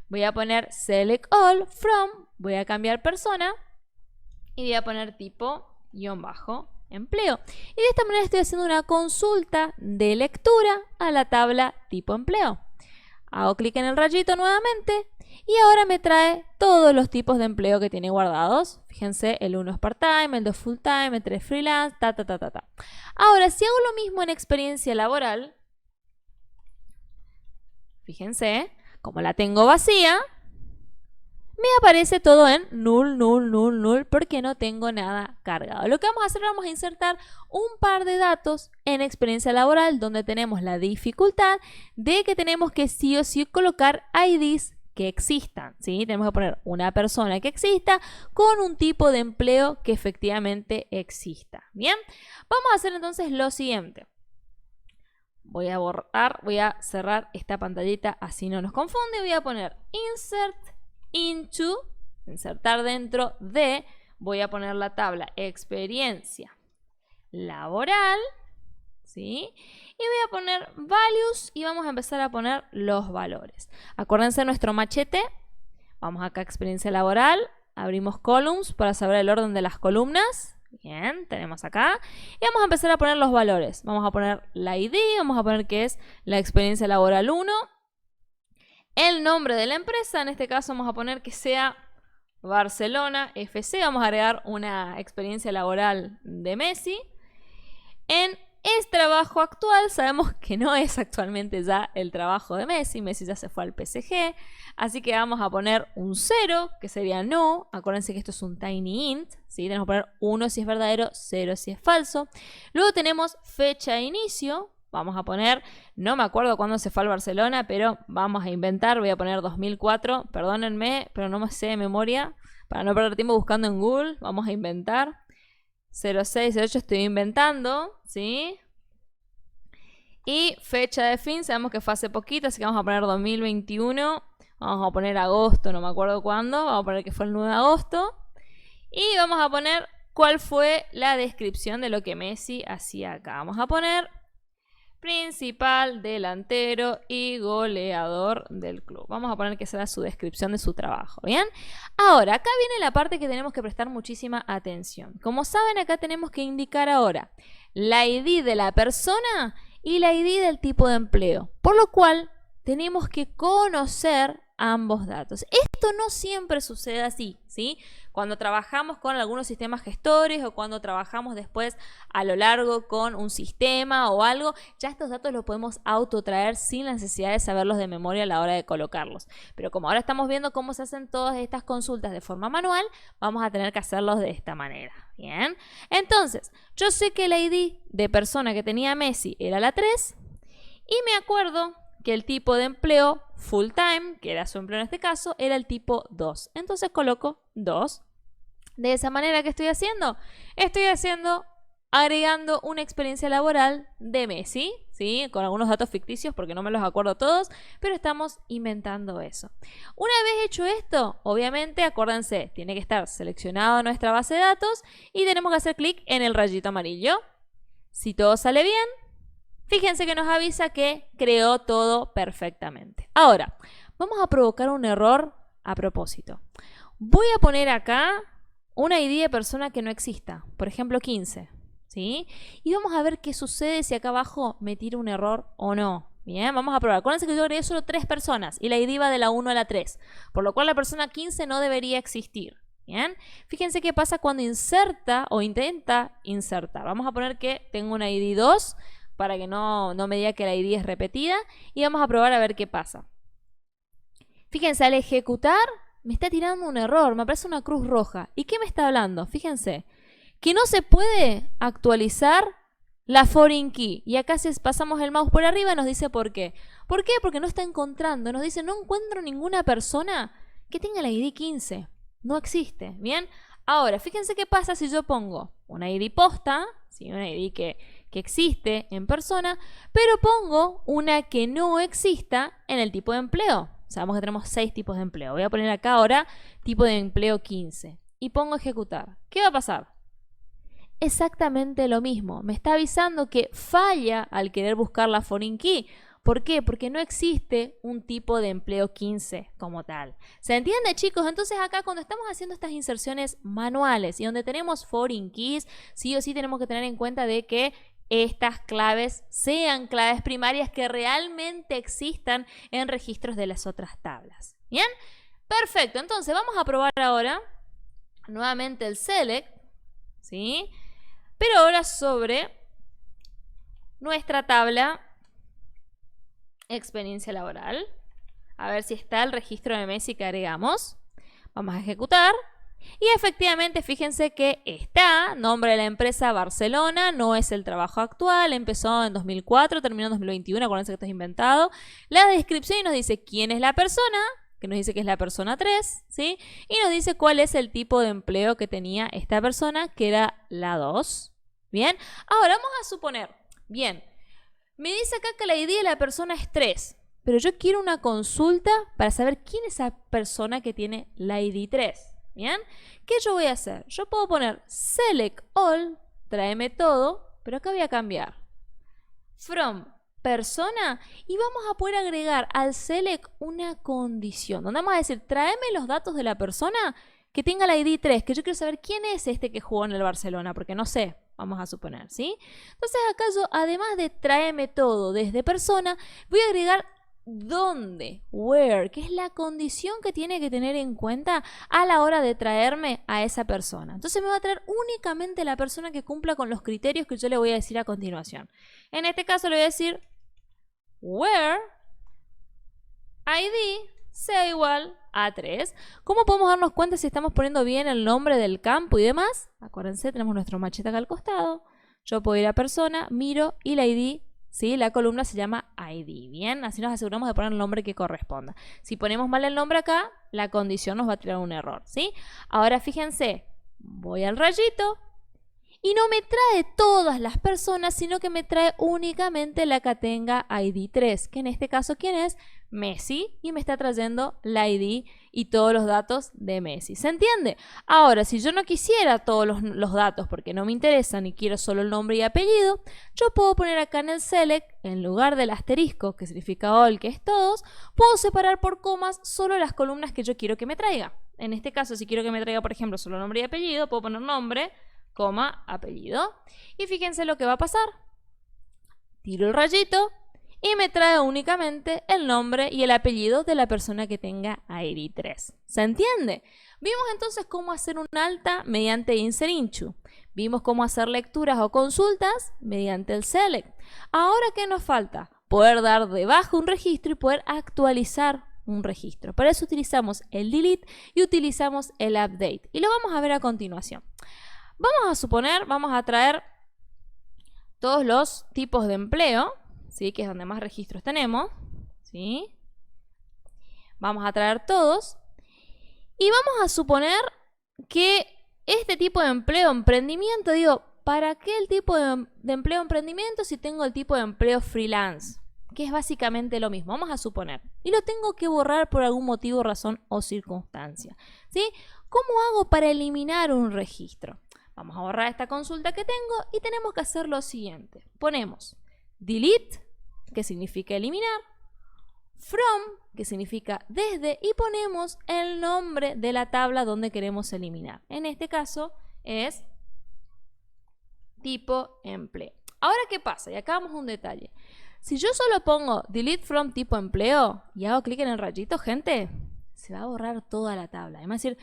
A: Voy a poner select all from, voy a cambiar persona y voy a poner tipo guión bajo empleo. Y de esta manera estoy haciendo una consulta de lectura a la tabla tipo empleo. Hago clic en el rayito nuevamente y ahora me trae todos los tipos de empleo que tiene guardados. Fíjense, el 1 es part-time, el 2 full-time, el 3 freelance, Ahora, si hago lo mismo en experiencia laboral, fíjense, como la tengo vacía, me aparece todo en null, null, null, null, porque no tengo nada cargado. Lo que vamos a hacer, vamos a insertar un par de datos en experiencia laboral, donde tenemos la dificultad de que tenemos que sí o sí colocar IDs que existan, ¿sí? Tenemos que poner una persona que exista con un tipo de empleo que efectivamente exista. Bien, vamos a hacer entonces lo siguiente. Voy a borrar, voy a cerrar esta pantallita, así no nos confunde. Voy a poner insert into, insertar dentro de, voy a poner la tabla experiencia laboral, ¿sí? Y voy a poner values y vamos a empezar a poner los valores. Acuérdense nuestro machete. Vamos acá a experiencia laboral. Abrimos columns para saber el orden de las columnas. Bien, tenemos acá. Y vamos a empezar a poner los valores. Vamos a poner la ID, vamos a poner que es la experiencia laboral 1. El nombre de la empresa, en este caso vamos a poner que sea Barcelona FC. Vamos a agregar una experiencia laboral de Messi. En este trabajo actual, sabemos que no es actualmente ya el trabajo de Messi. Messi ya se fue al PSG. Así que vamos a poner un 0, que sería no. Acuérdense que esto es un tiny int, ¿sí? Tenemos que poner 1 si es verdadero, 0 si es falso. Luego tenemos fecha de inicio. Vamos a poner, no me acuerdo cuándo se fue al Barcelona, pero vamos a inventar. Voy a poner 2004. Perdónenme, pero no me sé de memoria. Para no perder tiempo buscando en Google, vamos a inventar. 0608 estoy inventando, ¿sí? Y fecha de fin, sabemos que fue hace poquito, así que vamos a poner 2021. Vamos a poner agosto, no me acuerdo cuándo. Vamos a poner que fue el 9 de agosto. Y vamos a poner cuál fue la descripción de lo que Messi hacía acá. Vamos a poner principal, delantero y goleador del club. Vamos a poner que será su descripción de su trabajo, ¿bien? Ahora, acá viene la parte que tenemos que prestar muchísima atención. Como saben, acá tenemos que indicar ahora la ID de la persona y la ID del tipo de empleo, por lo cual tenemos que conocer ambos datos. Esto no siempre sucede así, ¿sí? Cuando trabajamos con algunos sistemas gestores o cuando trabajamos después a lo largo con un sistema o algo, ya estos datos los podemos autotraer sin la necesidad de saberlos de memoria a la hora de colocarlos. Pero como ahora estamos viendo cómo se hacen todas estas consultas de forma manual, vamos a tener que hacerlos de esta manera. Bien, entonces, yo sé que la ID de persona que tenía Messi era la 3 y me acuerdo que el tipo de empleo full time, que era su empleo en este caso, era el tipo 2. Entonces coloco 2. De esa manera, ¿qué estoy haciendo? Estoy agregando una experiencia laboral de Messi, ¿sí? Con algunos datos ficticios porque no me los acuerdo todos, pero estamos inventando eso. Una vez hecho esto, obviamente, acuérdense, tiene que estar seleccionado nuestra base de datos y tenemos que hacer clic en el rayito amarillo. Si todo sale bien, fíjense que nos avisa que creó todo perfectamente. Ahora, vamos a provocar un error a propósito. Voy a poner acá una ID de persona que no exista, por ejemplo 15, ¿sí? Y vamos a ver qué sucede si acá abajo me tira un error o no. Bien, vamos a probar. Acuérdense que yo agregué solo 3 personas y la ID va de la 1 a la 3, por lo cual la persona 15 no debería existir. Bien, fíjense qué pasa cuando inserta o intenta insertar. Vamos a poner que tengo una ID 2 para que no me diga que la ID es repetida y vamos a probar a ver qué pasa. Fíjense, al ejecutar me está tirando un error, me aparece una cruz roja. ¿Y qué me está hablando? Fíjense, que no se puede actualizar la foreign key. Y acá si pasamos el mouse por arriba nos dice por qué. ¿Por qué? Porque no está encontrando. Nos dice, no encuentro ninguna persona que tenga la ID 15. No existe, ¿bien? Ahora, fíjense qué pasa si yo pongo una ID posta, ¿sí? Una ID que existe en persona, pero pongo una que no exista en el tipo de empleo. Sabemos que tenemos 6 tipos de empleo. Voy a poner acá ahora tipo de empleo 15 y pongo ejecutar. ¿Qué va a pasar? Exactamente lo mismo. Me está avisando que falla al querer buscar la foreign key. ¿Por qué? Porque no existe un tipo de empleo 15 como tal. ¿Se entiende, chicos? Entonces acá cuando estamos haciendo estas inserciones manuales y donde tenemos foreign keys, sí o sí tenemos que tener en cuenta de que estas claves sean claves primarias que realmente existan en registros de las otras tablas. ¿Bien? Perfecto. Entonces vamos a probar ahora nuevamente el select, ¿sí? Pero ahora sobre nuestra tabla experiencia laboral. A ver si está el registro de Messi que agregamos. Vamos a ejecutar. Y efectivamente, fíjense que está, nombre de la empresa Barcelona, no es el trabajo actual, empezó en 2004, terminó en 2021, acuérdense que esto es inventado. La descripción y nos dice quién es la persona, que nos dice que es la persona 3, ¿sí? Y nos dice cuál es el tipo de empleo que tenía esta persona, que era la 2. Bien, ahora vamos a suponer, bien, me dice acá que la ID de la persona es 3, pero yo quiero una consulta para saber quién es esa persona que tiene la ID 3. ¿Bien? ¿Qué yo voy a hacer? Yo puedo poner select all, tráeme todo, pero acá voy a cambiar from persona y vamos a poder agregar al select una condición, donde vamos a decir, tráeme los datos de la persona que tenga la ID 3, que yo quiero saber quién es este que jugó en el Barcelona, porque no sé, vamos a suponer, ¿sí? Entonces acá yo, además de tráeme todo desde persona, voy a agregar dónde, where, que es la condición que tiene que tener en cuenta a la hora de traerme a esa persona. Entonces me va a traer únicamente la persona que cumpla con los criterios que yo le voy a decir a continuación. En este caso le voy a decir where ID sea igual a 3. ¿Cómo podemos darnos cuenta si estamos poniendo bien el nombre del campo y demás? Acuérdense, tenemos nuestro machete acá al costado. Yo puedo ir a persona, miro y la ID, ¿sí? La columna se llama ID. Bien, así nos aseguramos de poner el nombre que corresponda. Si ponemos mal el nombre acá, la condición nos va a tirar un error, ¿sí? Ahora fíjense, voy al rayito. Y no me trae todas las personas, sino que me trae únicamente la que tenga ID 3, que en este caso, ¿quién es? Messi, y me está trayendo la ID y todos los datos de Messi. ¿Se entiende? Ahora, si yo no quisiera todos los datos porque no me interesan y quiero solo el nombre y apellido, yo puedo poner acá en el select, en lugar del asterisco, que significa all, que es todos, puedo separar por comas solo las columnas que yo quiero que me traiga. En este caso, si quiero que me traiga, por ejemplo, solo nombre y apellido, puedo poner nombre, coma, apellido. Y fíjense lo que va a pasar. Tiro el rayito y me trae únicamente el nombre y el apellido de la persona que tenga ID 3. ¿Se entiende? Vimos entonces cómo hacer un alta mediante insert into. Vimos cómo hacer lecturas o consultas mediante el select. Ahora, ¿qué nos falta? Poder dar de baja un registro y poder actualizar un registro. Para eso utilizamos el delete y utilizamos el update. Y lo vamos a ver a continuación. Vamos a suponer, vamos a traer todos los tipos de empleo, ¿sí? Que es donde más registros tenemos, ¿sí? Vamos a traer todos y vamos a suponer que este tipo de empleo emprendimiento, digo, ¿para qué el tipo de empleo emprendimiento si tengo el tipo de empleo freelance? Que es básicamente lo mismo, vamos a suponer. Y lo tengo que borrar por algún motivo, razón o circunstancia, ¿sí? ¿Cómo hago para eliminar un registro? Vamos a borrar esta consulta que tengo y tenemos que hacer lo siguiente. Ponemos delete, que significa eliminar, from, que significa desde, y ponemos el nombre de la tabla donde queremos eliminar. En este caso es tipo empleo. Ahora, ¿qué pasa? Y acá vamos a un detalle. Si yo solo pongo delete from tipo empleo y hago clic en el rayito, gente, se va a borrar toda la tabla. Y me va a decir,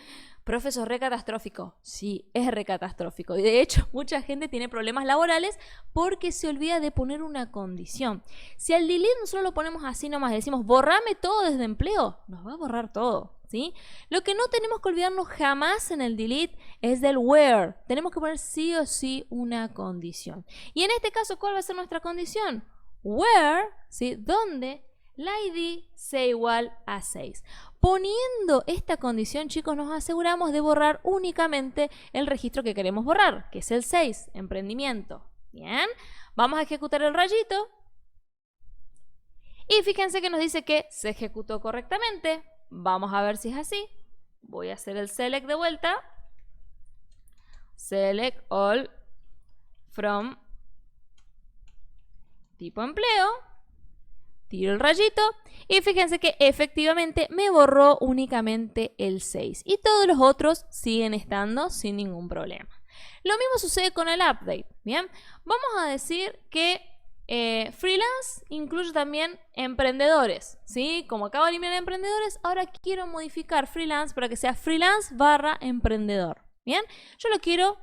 A: profesor, re catastrófico. Sí, es re catastrófico. Y de hecho, mucha gente tiene problemas laborales porque se olvida de poner una condición. Si al delete nosotros lo ponemos así nomás, decimos, borrame todo desde empleo, nos va a borrar todo, ¿sí? Lo que no tenemos que olvidarnos jamás en el delete es del where. Tenemos que poner sí o sí una condición. Y en este caso, ¿cuál va a ser nuestra condición? Where, ¿sí? Donde la ID sea igual a 6. Poniendo esta condición, chicos, nos aseguramos de borrar únicamente el registro que queremos borrar, que es el 6, emprendimiento. Bien, vamos a ejecutar el rayito. Y fíjense que nos dice que se ejecutó correctamente. Vamos a ver si es así. Voy a hacer el select de vuelta. Select all from tipo empleo. Tiro el rayito y fíjense que efectivamente me borró únicamente el 6 y todos los otros siguen estando sin ningún problema. Lo mismo sucede con el update. Bien, vamos a decir que freelance incluye también emprendedores, ¿sí? Como acabo de eliminar emprendedores, ahora quiero modificar freelance para que sea freelance barra emprendedor. Bien, yo lo quiero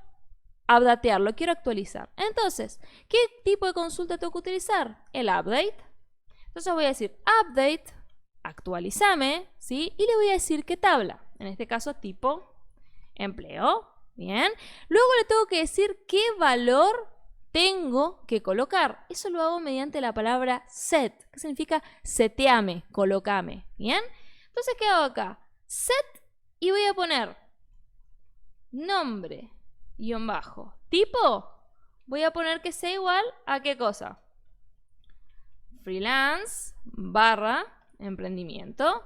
A: updatear, lo quiero actualizar. Entonces, ¿qué tipo de consulta tengo que utilizar? El update. Entonces voy a decir update, actualizame, ¿sí? Y le voy a decir qué tabla. En este caso, tipo empleo. Bien. Luego le tengo que decir qué valor tengo que colocar. Eso lo hago mediante la palabra set, que significa seteame, colocame. Bien. Entonces, ¿qué hago acá? Set y voy a poner nombre, guión bajo. Tipo, voy a poner que sea igual a ¿qué cosa? Freelance barra emprendimiento.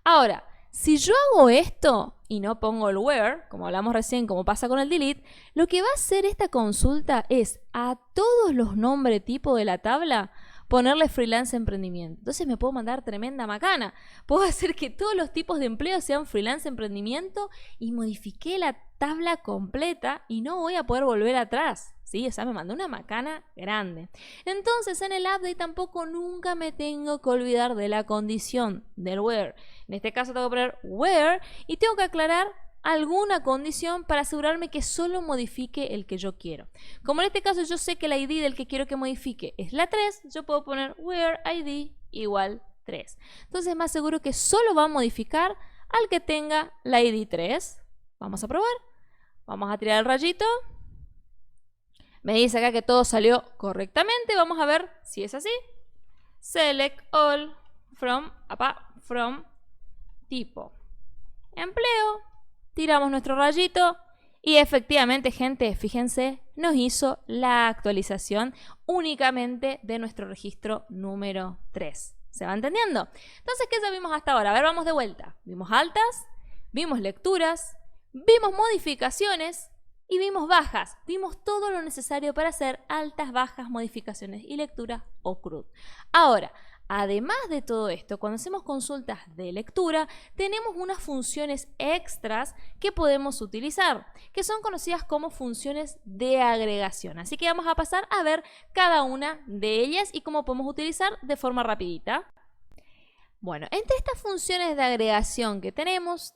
A: Ahora, si yo hago esto y no pongo el where, como hablamos recién, como pasa con el delete, lo que va a hacer esta consulta es a todos los nombres tipo de la tabla ponerle freelance emprendimiento. Entonces me puedo mandar tremenda macana. Puedo hacer que todos los tipos de empleo sean freelance emprendimiento y modifiqué la tabla completa y no voy a poder volver atrás. ¿Sí? O sea, me mandó una macana grande. Entonces en el update tampoco nunca me tengo que olvidar de la condición del where. En este caso tengo que poner where y tengo que aclarar alguna condición para asegurarme que solo modifique el que yo quiero. Como en este caso yo sé que la ID del que quiero que modifique es la 3, yo puedo poner where ID igual 3. Entonces me aseguro que solo va a modificar al que tenga la ID 3. Vamos a probar. Vamos a tirar el rayito. Me dice acá que todo salió correctamente. Vamos a ver si es así. Select all from tipo. Empleo. Tiramos nuestro rayito. Y efectivamente, gente, fíjense, nos hizo la actualización únicamente de nuestro registro número 3. ¿Se va entendiendo? Entonces, ¿qué ya vimos hasta ahora? A ver, vamos de vuelta. Vimos altas, vimos lecturas, vimos modificaciones y vimos bajas. Vimos todo lo necesario para hacer altas, bajas, modificaciones y lectura o CRUD. Ahora, además de todo esto, cuando hacemos consultas de lectura, tenemos unas funciones extras que podemos utilizar, que son conocidas como funciones de agregación. Así que vamos a pasar a ver cada una de ellas y cómo podemos utilizar de forma rapidita. Bueno, entre estas funciones de agregación que tenemos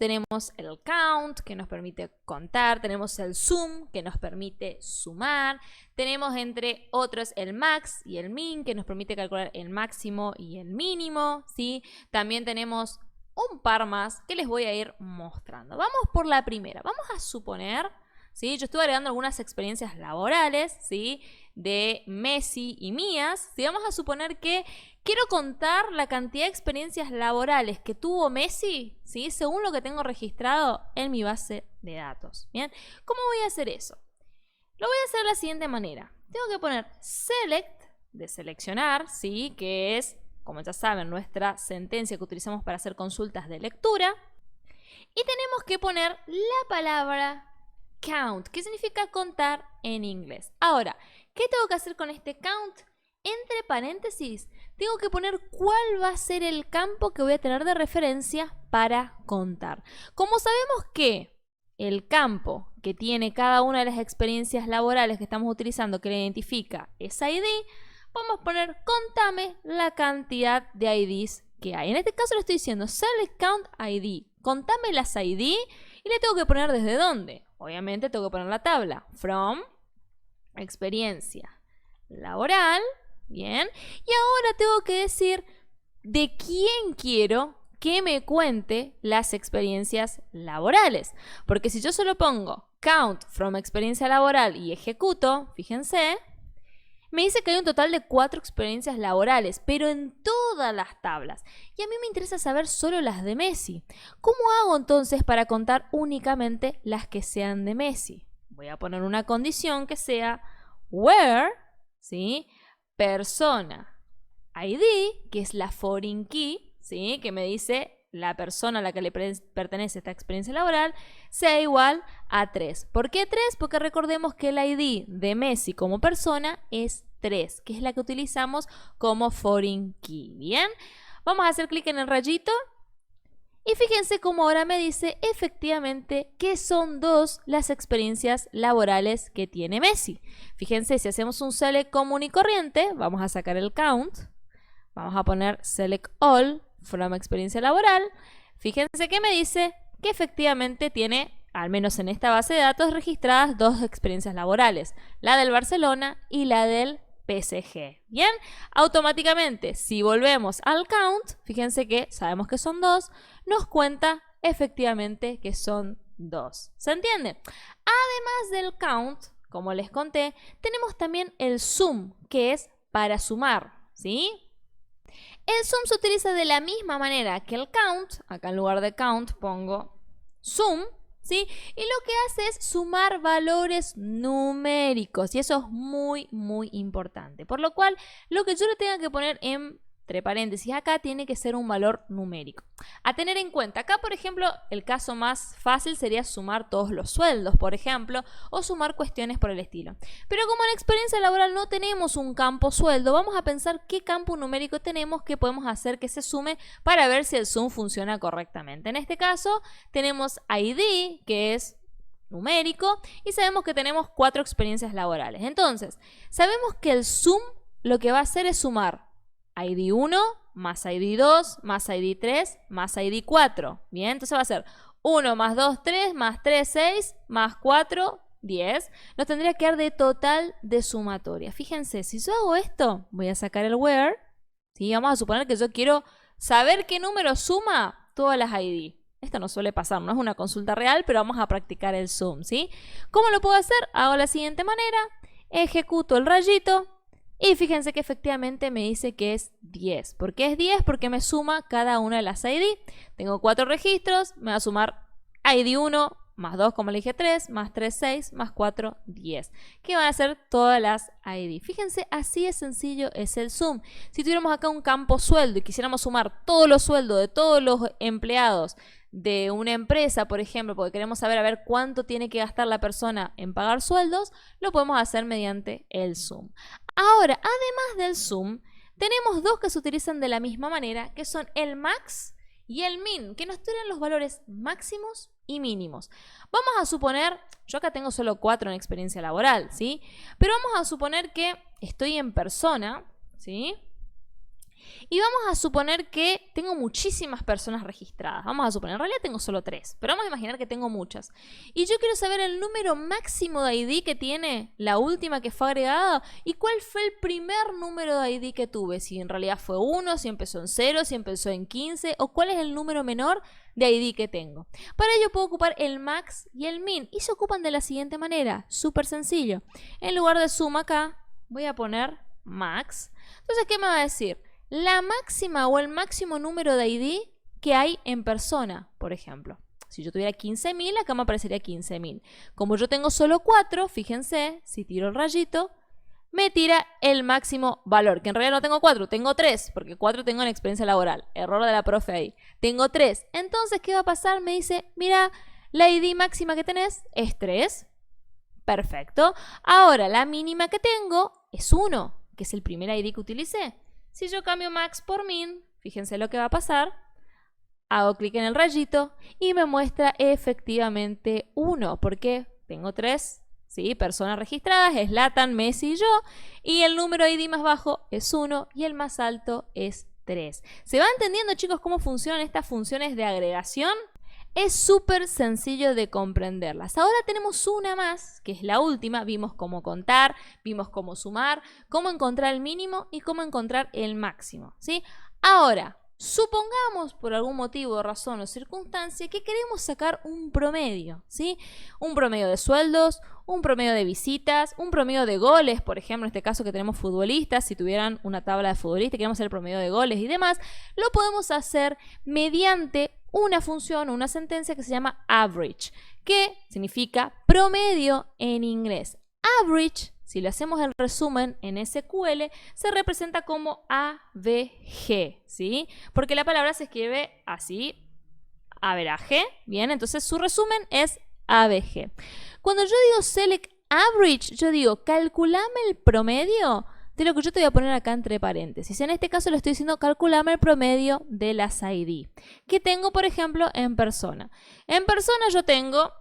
A: el count, que nos permite contar, tenemos el sum, que nos permite sumar, tenemos entre otros el max y el min, que nos permite calcular el máximo y el mínimo, ¿sí? También tenemos un par más que les voy a ir mostrando. Vamos por la primera. Vamos a suponer, ¿sí? Yo estuve agregando algunas experiencias laborales, ¿sí? De Messi y mías. ¿Sí? Vamos a suponer que quiero contar la cantidad de experiencias laborales que tuvo Messi, ¿sí? Según lo que tengo registrado en mi base de datos. ¿Bien? ¿Cómo voy a hacer eso? Lo voy a hacer de la siguiente manera. Tengo que poner select, de seleccionar, ¿sí? Que es, como ya saben, nuestra sentencia que utilizamos para hacer consultas de lectura. Y tenemos que poner la palabra count, que significa contar en inglés. Ahora, ¿qué tengo que hacer con este count? Entre paréntesis, tengo que poner cuál va a ser el campo que voy a tener de referencia para contar. Como sabemos que el campo que tiene cada una de las experiencias laborales que estamos utilizando, que le identifica es ID, vamos a poner contame la cantidad de IDs que hay. En este caso le estoy diciendo select count ID, contame las ID y le tengo que poner desde dónde. Obviamente tengo que poner la tabla from experiencia laboral. Bien, y ahora tengo que decir de quién quiero que me cuente las experiencias laborales. Porque si yo solo pongo count from experiencia laboral y ejecuto, fíjense, me dice que hay un total de 4 experiencias laborales, pero en todas las tablas. Y a mí me interesa saber solo las de Messi. ¿Cómo hago entonces para contar únicamente las que sean de Messi? Voy a poner una condición que sea where, ¿sí? Persona ID, que es la foreign key, ¿sí? Que me dice la persona a la que le pertenece esta experiencia laboral, sea igual a 3. ¿Por qué 3? Porque recordemos que el ID de Messi como persona es 3, que es la que utilizamos como foreign key. Bien, vamos a hacer clic en el rayito. Y fíjense cómo ahora me dice efectivamente que son 2 las experiencias laborales que tiene Messi. Fíjense, si hacemos un select común y corriente, vamos a sacar el count. Vamos a poner select all from experiencia laboral. Fíjense que me dice que efectivamente tiene, al menos en esta base de datos, registradas 2 experiencias laborales. La del Barcelona y la del PSG. Bien, automáticamente, si volvemos al count, fíjense que sabemos que son 2, nos cuenta efectivamente que son 2. ¿Se entiende? Además del count, como les conté, tenemos también el sum, que es para sumar, ¿sí? El sum se utiliza de la misma manera que el count. Acá en lugar de count pongo sum, ¿sí? Y lo que hace es sumar valores numéricos y eso es muy, muy importante. Por lo cual, lo que yo le tenga que poner en entre paréntesis acá, tiene que ser un valor numérico. A tener en cuenta, acá por ejemplo, el caso más fácil sería sumar todos los sueldos, por ejemplo, o sumar cuestiones por el estilo. Pero como en experiencia laboral no tenemos un campo sueldo, vamos a pensar qué campo numérico tenemos que podemos hacer que se sume para ver si el sum funciona correctamente. En este caso tenemos ID, que es numérico, y sabemos que tenemos 4 experiencias laborales. Entonces, sabemos que el sum lo que va a hacer es sumar ID 1 más ID 2 más ID 3 más ID 4. Bien, entonces va a ser 1 más 2, 3 más 3, 6 más 4, 10. Nos tendría que dar de total de sumatoria. Fíjense, si yo hago esto, voy a sacar el where. ¿Sí? Vamos a suponer que yo quiero saber qué número suma todas las ID. Esto no suele pasar, no es una consulta real, pero vamos a practicar el sum, ¿sí? ¿Cómo lo puedo hacer? Hago de la siguiente manera. Ejecuto el rayito. Y fíjense que efectivamente me dice que es 10. ¿Por qué es 10? Porque me suma cada una de las ID. Tengo 4 registros, me va a sumar ID 1 más 2, como le dije, 3, más 3, 6, más 4, 10. Que van a ser todas las ID. Fíjense, así de sencillo es el sum. Si tuviéramos acá un campo sueldo y quisiéramos sumar todos los sueldos de todos los empleados de una empresa, por ejemplo, porque queremos saber a ver cuánto tiene que gastar la persona en pagar sueldos, lo podemos hacer mediante el sum. Ahora, además del sum, tenemos dos que se utilizan de la misma manera, que son el max y el min, que nos tienen los valores máximos y mínimos. Vamos a suponer, yo acá tengo solo 4 en experiencia laboral, ¿sí? Pero vamos a suponer que estoy en persona, ¿sí? Y vamos a suponer que tengo muchísimas personas registradas. Vamos a suponer, en realidad tengo solo 3, pero vamos a imaginar que tengo muchas. Y yo quiero saber el número máximo de ID que tiene la última que fue agregada y cuál fue el primer número de ID que tuve. Si en realidad fue 1, si empezó en 0, si empezó en 15 o cuál es el número menor de ID que tengo. Para ello puedo ocupar el max y el min y se ocupan de la siguiente manera, súper sencillo. En lugar de suma acá voy a poner max. Entonces, ¿qué me va a decir? La máxima o el máximo número de ID que hay en persona, por ejemplo. Si yo tuviera 15.000, acá me aparecería 15.000. Como yo tengo solo 4, fíjense, si tiro el rayito, me tira el máximo valor, que en realidad no tengo 4, tengo 3, porque 4 tengo en experiencia laboral. Error de la profe ahí. Tengo 3. Entonces, ¿qué va a pasar? Me dice, mira, la ID máxima que tenés es 3. Perfecto. Ahora, la mínima que tengo es 1, que es el primer ID que utilicé. Si yo cambio max por min, fíjense lo que va a pasar. Hago clic en el rayito y me muestra efectivamente 1, porque tengo 3, ¿sí? Personas registradas, es Zlatan, Messi y yo, y el número ID más bajo es 1 y el más alto es 3. ¿Se va entendiendo, chicos, cómo funcionan estas funciones de agregación? Es súper sencillo de comprenderlas. Ahora tenemos una más, que es la última. Vimos cómo contar, vimos cómo sumar, cómo encontrar el mínimo y cómo encontrar el máximo, ¿sí? Ahora, supongamos por algún motivo, razón o circunstancia que queremos sacar un promedio, ¿sí? Un promedio de sueldos, un promedio de visitas, un promedio de goles, por ejemplo, en este caso que tenemos futbolistas, si tuvieran una tabla de futbolistas, queremos hacer el promedio de goles y demás, lo podemos hacer mediante una función o una sentencia que se llama average, que significa promedio en inglés. Average, si le hacemos el resumen en SQL, se representa como AVG, ¿sí? Porque la palabra se escribe así, averaje, bien, entonces su resumen es AVG. Cuando yo digo select average, yo digo calculame el promedio de lo que yo te voy a poner acá entre paréntesis. En este caso le estoy diciendo calculame el promedio de las ID que tengo, por ejemplo, en persona. En persona yo tengo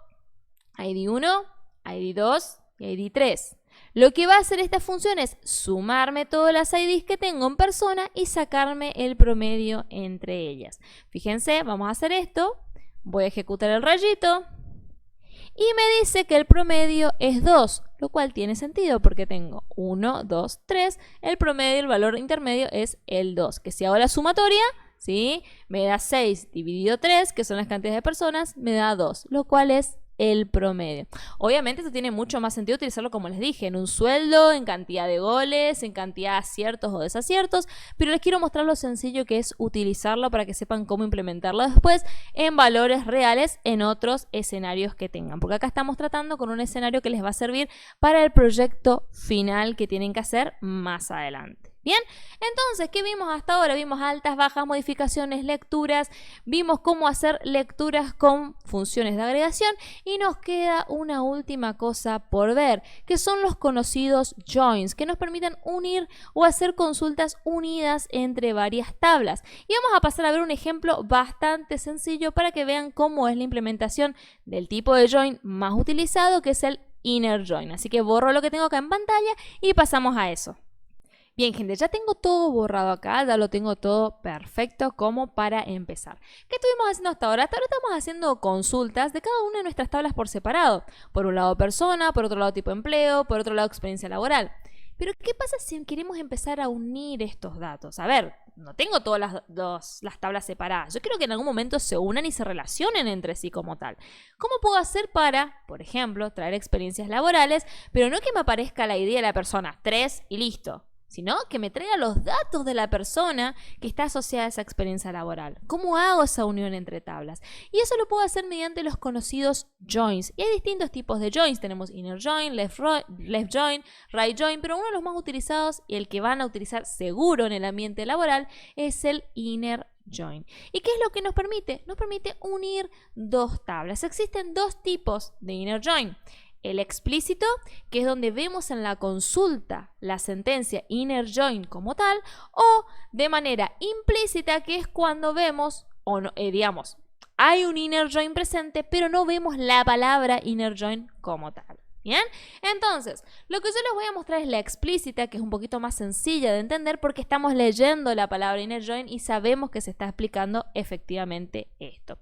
A: ID 1, ID 2 y ID 3. Lo que va a hacer esta función es sumarme todas las IDs que tengo en persona y sacarme el promedio entre ellas. Fíjense, vamos a hacer esto. Voy a ejecutar el rayito. Y me dice que el promedio es 2, lo cual tiene sentido porque tengo 1, 2, 3. El promedio, el valor intermedio es el 2, que si hago la sumatoria, ¿sí? Me da 6 dividido 3, que son las cantidades de personas, me da 2, lo cual es el promedio. Obviamente esto tiene mucho más sentido utilizarlo, como les dije, en un sueldo, en cantidad de goles, en cantidad de aciertos o desaciertos, pero les quiero mostrar lo sencillo que es utilizarlo para que sepan cómo implementarlo después en valores reales en otros escenarios que tengan, porque acá estamos tratando con un escenario que les va a servir para el proyecto final que tienen que hacer más adelante. Bien, entonces, ¿qué vimos hasta ahora? Vimos altas, bajas, modificaciones, lecturas, vimos cómo hacer lecturas con funciones de agregación y nos queda una última cosa por ver, que son los conocidos joins, que nos permiten unir o hacer consultas unidas entre varias tablas. Y vamos a pasar a ver un ejemplo bastante sencillo para que vean cómo es la implementación del tipo de join más utilizado, que es el inner join. Así que borro lo que tengo acá en pantalla y pasamos a eso. Bien, gente, ya tengo todo borrado acá, ya lo tengo todo perfecto como para empezar. ¿Qué estuvimos haciendo hasta ahora? Hasta ahora estamos haciendo consultas de cada una de nuestras tablas por separado. Por un lado persona, por otro lado tipo de empleo, por otro lado experiencia laboral. Pero ¿qué pasa si queremos empezar a unir estos datos? A ver, no tengo todas las tablas separadas. Yo quiero que en algún momento se unan y se relacionen entre sí como tal. ¿Cómo puedo hacer para, por ejemplo, traer experiencias laborales, pero no que me aparezca la idea de la persona 3 y listo? Sino que me traiga los datos de la persona que está asociada a esa experiencia laboral. ¿Cómo hago esa unión entre tablas? Y eso lo puedo hacer mediante los conocidos joins. Y hay distintos tipos de joins. Tenemos inner join, left join, right join, pero uno de los más utilizados y el que van a utilizar seguro en el ambiente laboral es el inner join. ¿Y qué es lo que nos permite? Nos permite unir dos tablas. Existen dos tipos de inner join. El explícito, que es donde vemos en la consulta la sentencia inner join como tal, o de manera implícita, que es cuando vemos, o no, digamos, hay un inner join presente, pero no vemos la palabra inner join como tal. ¿Bien? Entonces, lo que yo les voy a mostrar es la explícita, que es un poquito más sencilla de entender porque estamos leyendo la palabra inner join y sabemos que se está explicando efectivamente esto.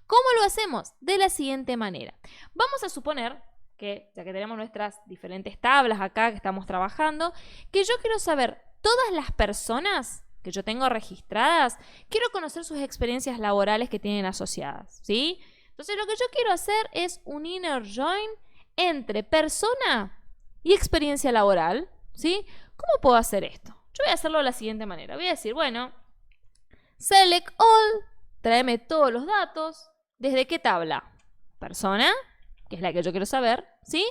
A: ¿Cómo lo hacemos? De la siguiente manera. Vamos a suponer que, ya que tenemos nuestras diferentes tablas acá que estamos trabajando, que yo quiero saber todas las personas que yo tengo registradas, quiero conocer sus experiencias laborales que tienen asociadas, ¿sí? Entonces lo que yo quiero hacer es un inner join entre persona y experiencia laboral, ¿sí? ¿Cómo puedo hacer esto? Yo voy a hacerlo de la siguiente manera. Voy a decir, bueno, select all, tráeme todos los datos. ¿Desde qué tabla? Persona, que es la que yo quiero saber, ¿sí?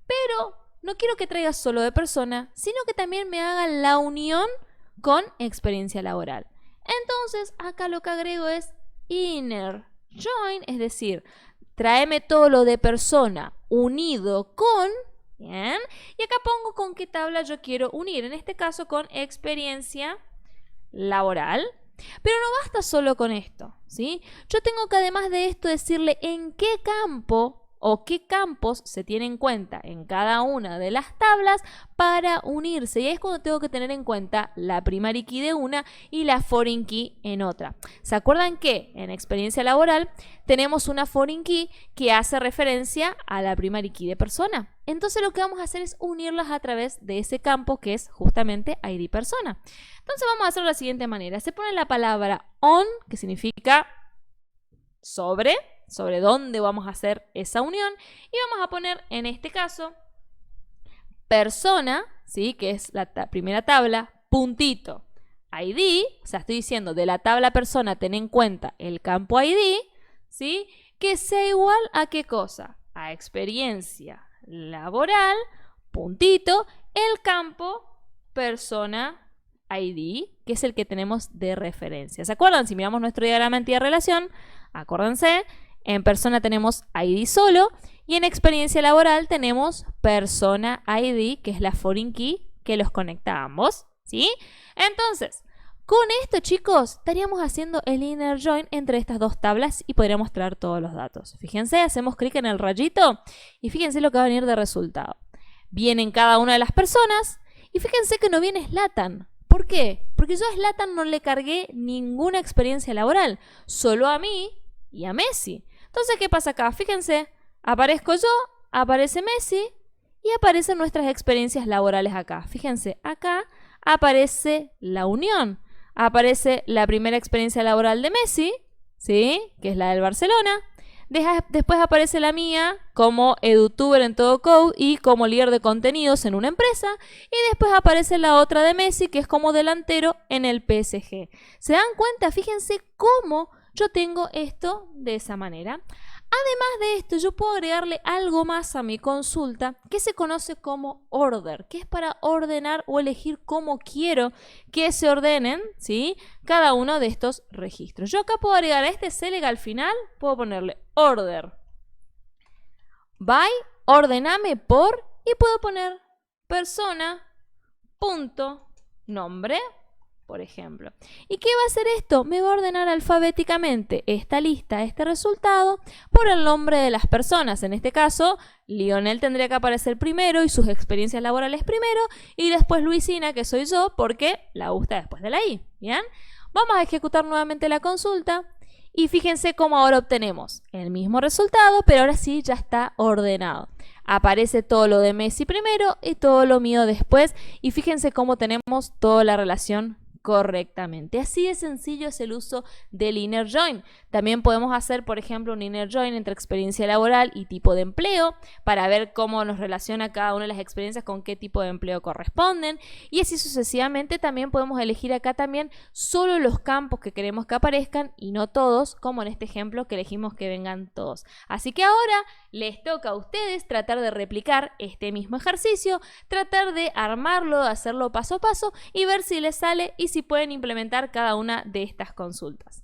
A: Pero no quiero que traiga solo de persona, sino que también me haga la unión con experiencia laboral. Entonces, acá lo que agrego es inner join, es decir, tráeme todo lo de persona unido con, ¿bien? Y acá pongo con qué tabla yo quiero unir, en este caso con experiencia laboral. Pero no basta solo con esto, ¿sí? Yo tengo que además de esto decirle en qué campo o qué campos se tienen en cuenta en cada una de las tablas para unirse. Y ahí es cuando tengo que tener en cuenta la primary key de una y la foreign key en otra. ¿Se acuerdan que en experiencia laboral tenemos una foreign key que hace referencia a la primary key de persona? Entonces lo que vamos a hacer es unirlas a través de ese campo que es justamente ID persona. Entonces vamos a hacerlo de la siguiente manera. Se pone la palabra on, que significa sobre dónde vamos a hacer esa unión, y vamos a poner en este caso persona, ¿sí? Que es la primera tabla, puntito ID, o sea, estoy diciendo de la tabla persona ten en cuenta el campo ID, ¿sí? Que sea igual a ¿qué cosa? A experiencia laboral, puntito, el campo persona ID, que es el que tenemos de referencia. ¿Se acuerdan? Si miramos nuestro diagrama entidad-relación, acuérdense, en persona tenemos ID solo y en experiencia laboral tenemos persona ID, que es la foreign key que los conecta a ambos, ¿sí? Entonces, con esto, chicos, estaríamos haciendo el inner join entre estas dos tablas y podríamos traer todos los datos. Fíjense, hacemos clic en el rayito y fíjense lo que va a venir de resultado. Vienen cada una de las personas y fíjense que no viene Zlatan. ¿Por qué? Porque yo a Zlatan no le cargué ninguna experiencia laboral, solo a mí y a Messi. Entonces, ¿qué pasa acá? Fíjense, aparezco yo, aparece Messi y aparecen nuestras experiencias laborales acá. Fíjense, acá aparece la unión. Aparece la primera experiencia laboral de Messi, ¿sí? Que es la del Barcelona. Después aparece la mía como edutuber en Todo Code y como líder de contenidos en una empresa. Y después aparece la otra de Messi, que es como delantero en el PSG. ¿Se dan cuenta? Fíjense cómo yo tengo esto de esa manera. Además de esto, yo puedo agregarle algo más a mi consulta que se conoce como order, que es para ordenar o elegir cómo quiero que se ordenen, ¿sí?, cada uno de estos registros. Yo acá puedo agregar a este select al final, puedo ponerle order by, ordename por, y puedo poner persona, punto, nombre, por ejemplo. ¿Y qué va a hacer esto? Me va a ordenar alfabéticamente esta lista, este resultado, por el nombre de las personas. En este caso, Lionel tendría que aparecer primero y sus experiencias laborales primero, y después Luisina, que soy yo, porque la U está después de la I. ¿Bien? Vamos a ejecutar nuevamente la consulta. Y fíjense cómo ahora obtenemos el mismo resultado, pero ahora sí ya está ordenado. Aparece todo lo de Messi primero y todo lo mío después. Y fíjense cómo tenemos toda la relación correctamente. Así de sencillo es el uso del inner join. También podemos hacer, por ejemplo, un inner join entre experiencia laboral y tipo de empleo para ver cómo nos relaciona cada una de las experiencias con qué tipo de empleo corresponden, y así sucesivamente. También podemos elegir acá también solo los campos que queremos que aparezcan y no todos, como en este ejemplo que elegimos que vengan todos. Así que ahora les toca a ustedes tratar de replicar este mismo ejercicio, tratar de armarlo, hacerlo paso a paso y ver si les sale y si pueden implementar cada una de estas consultas.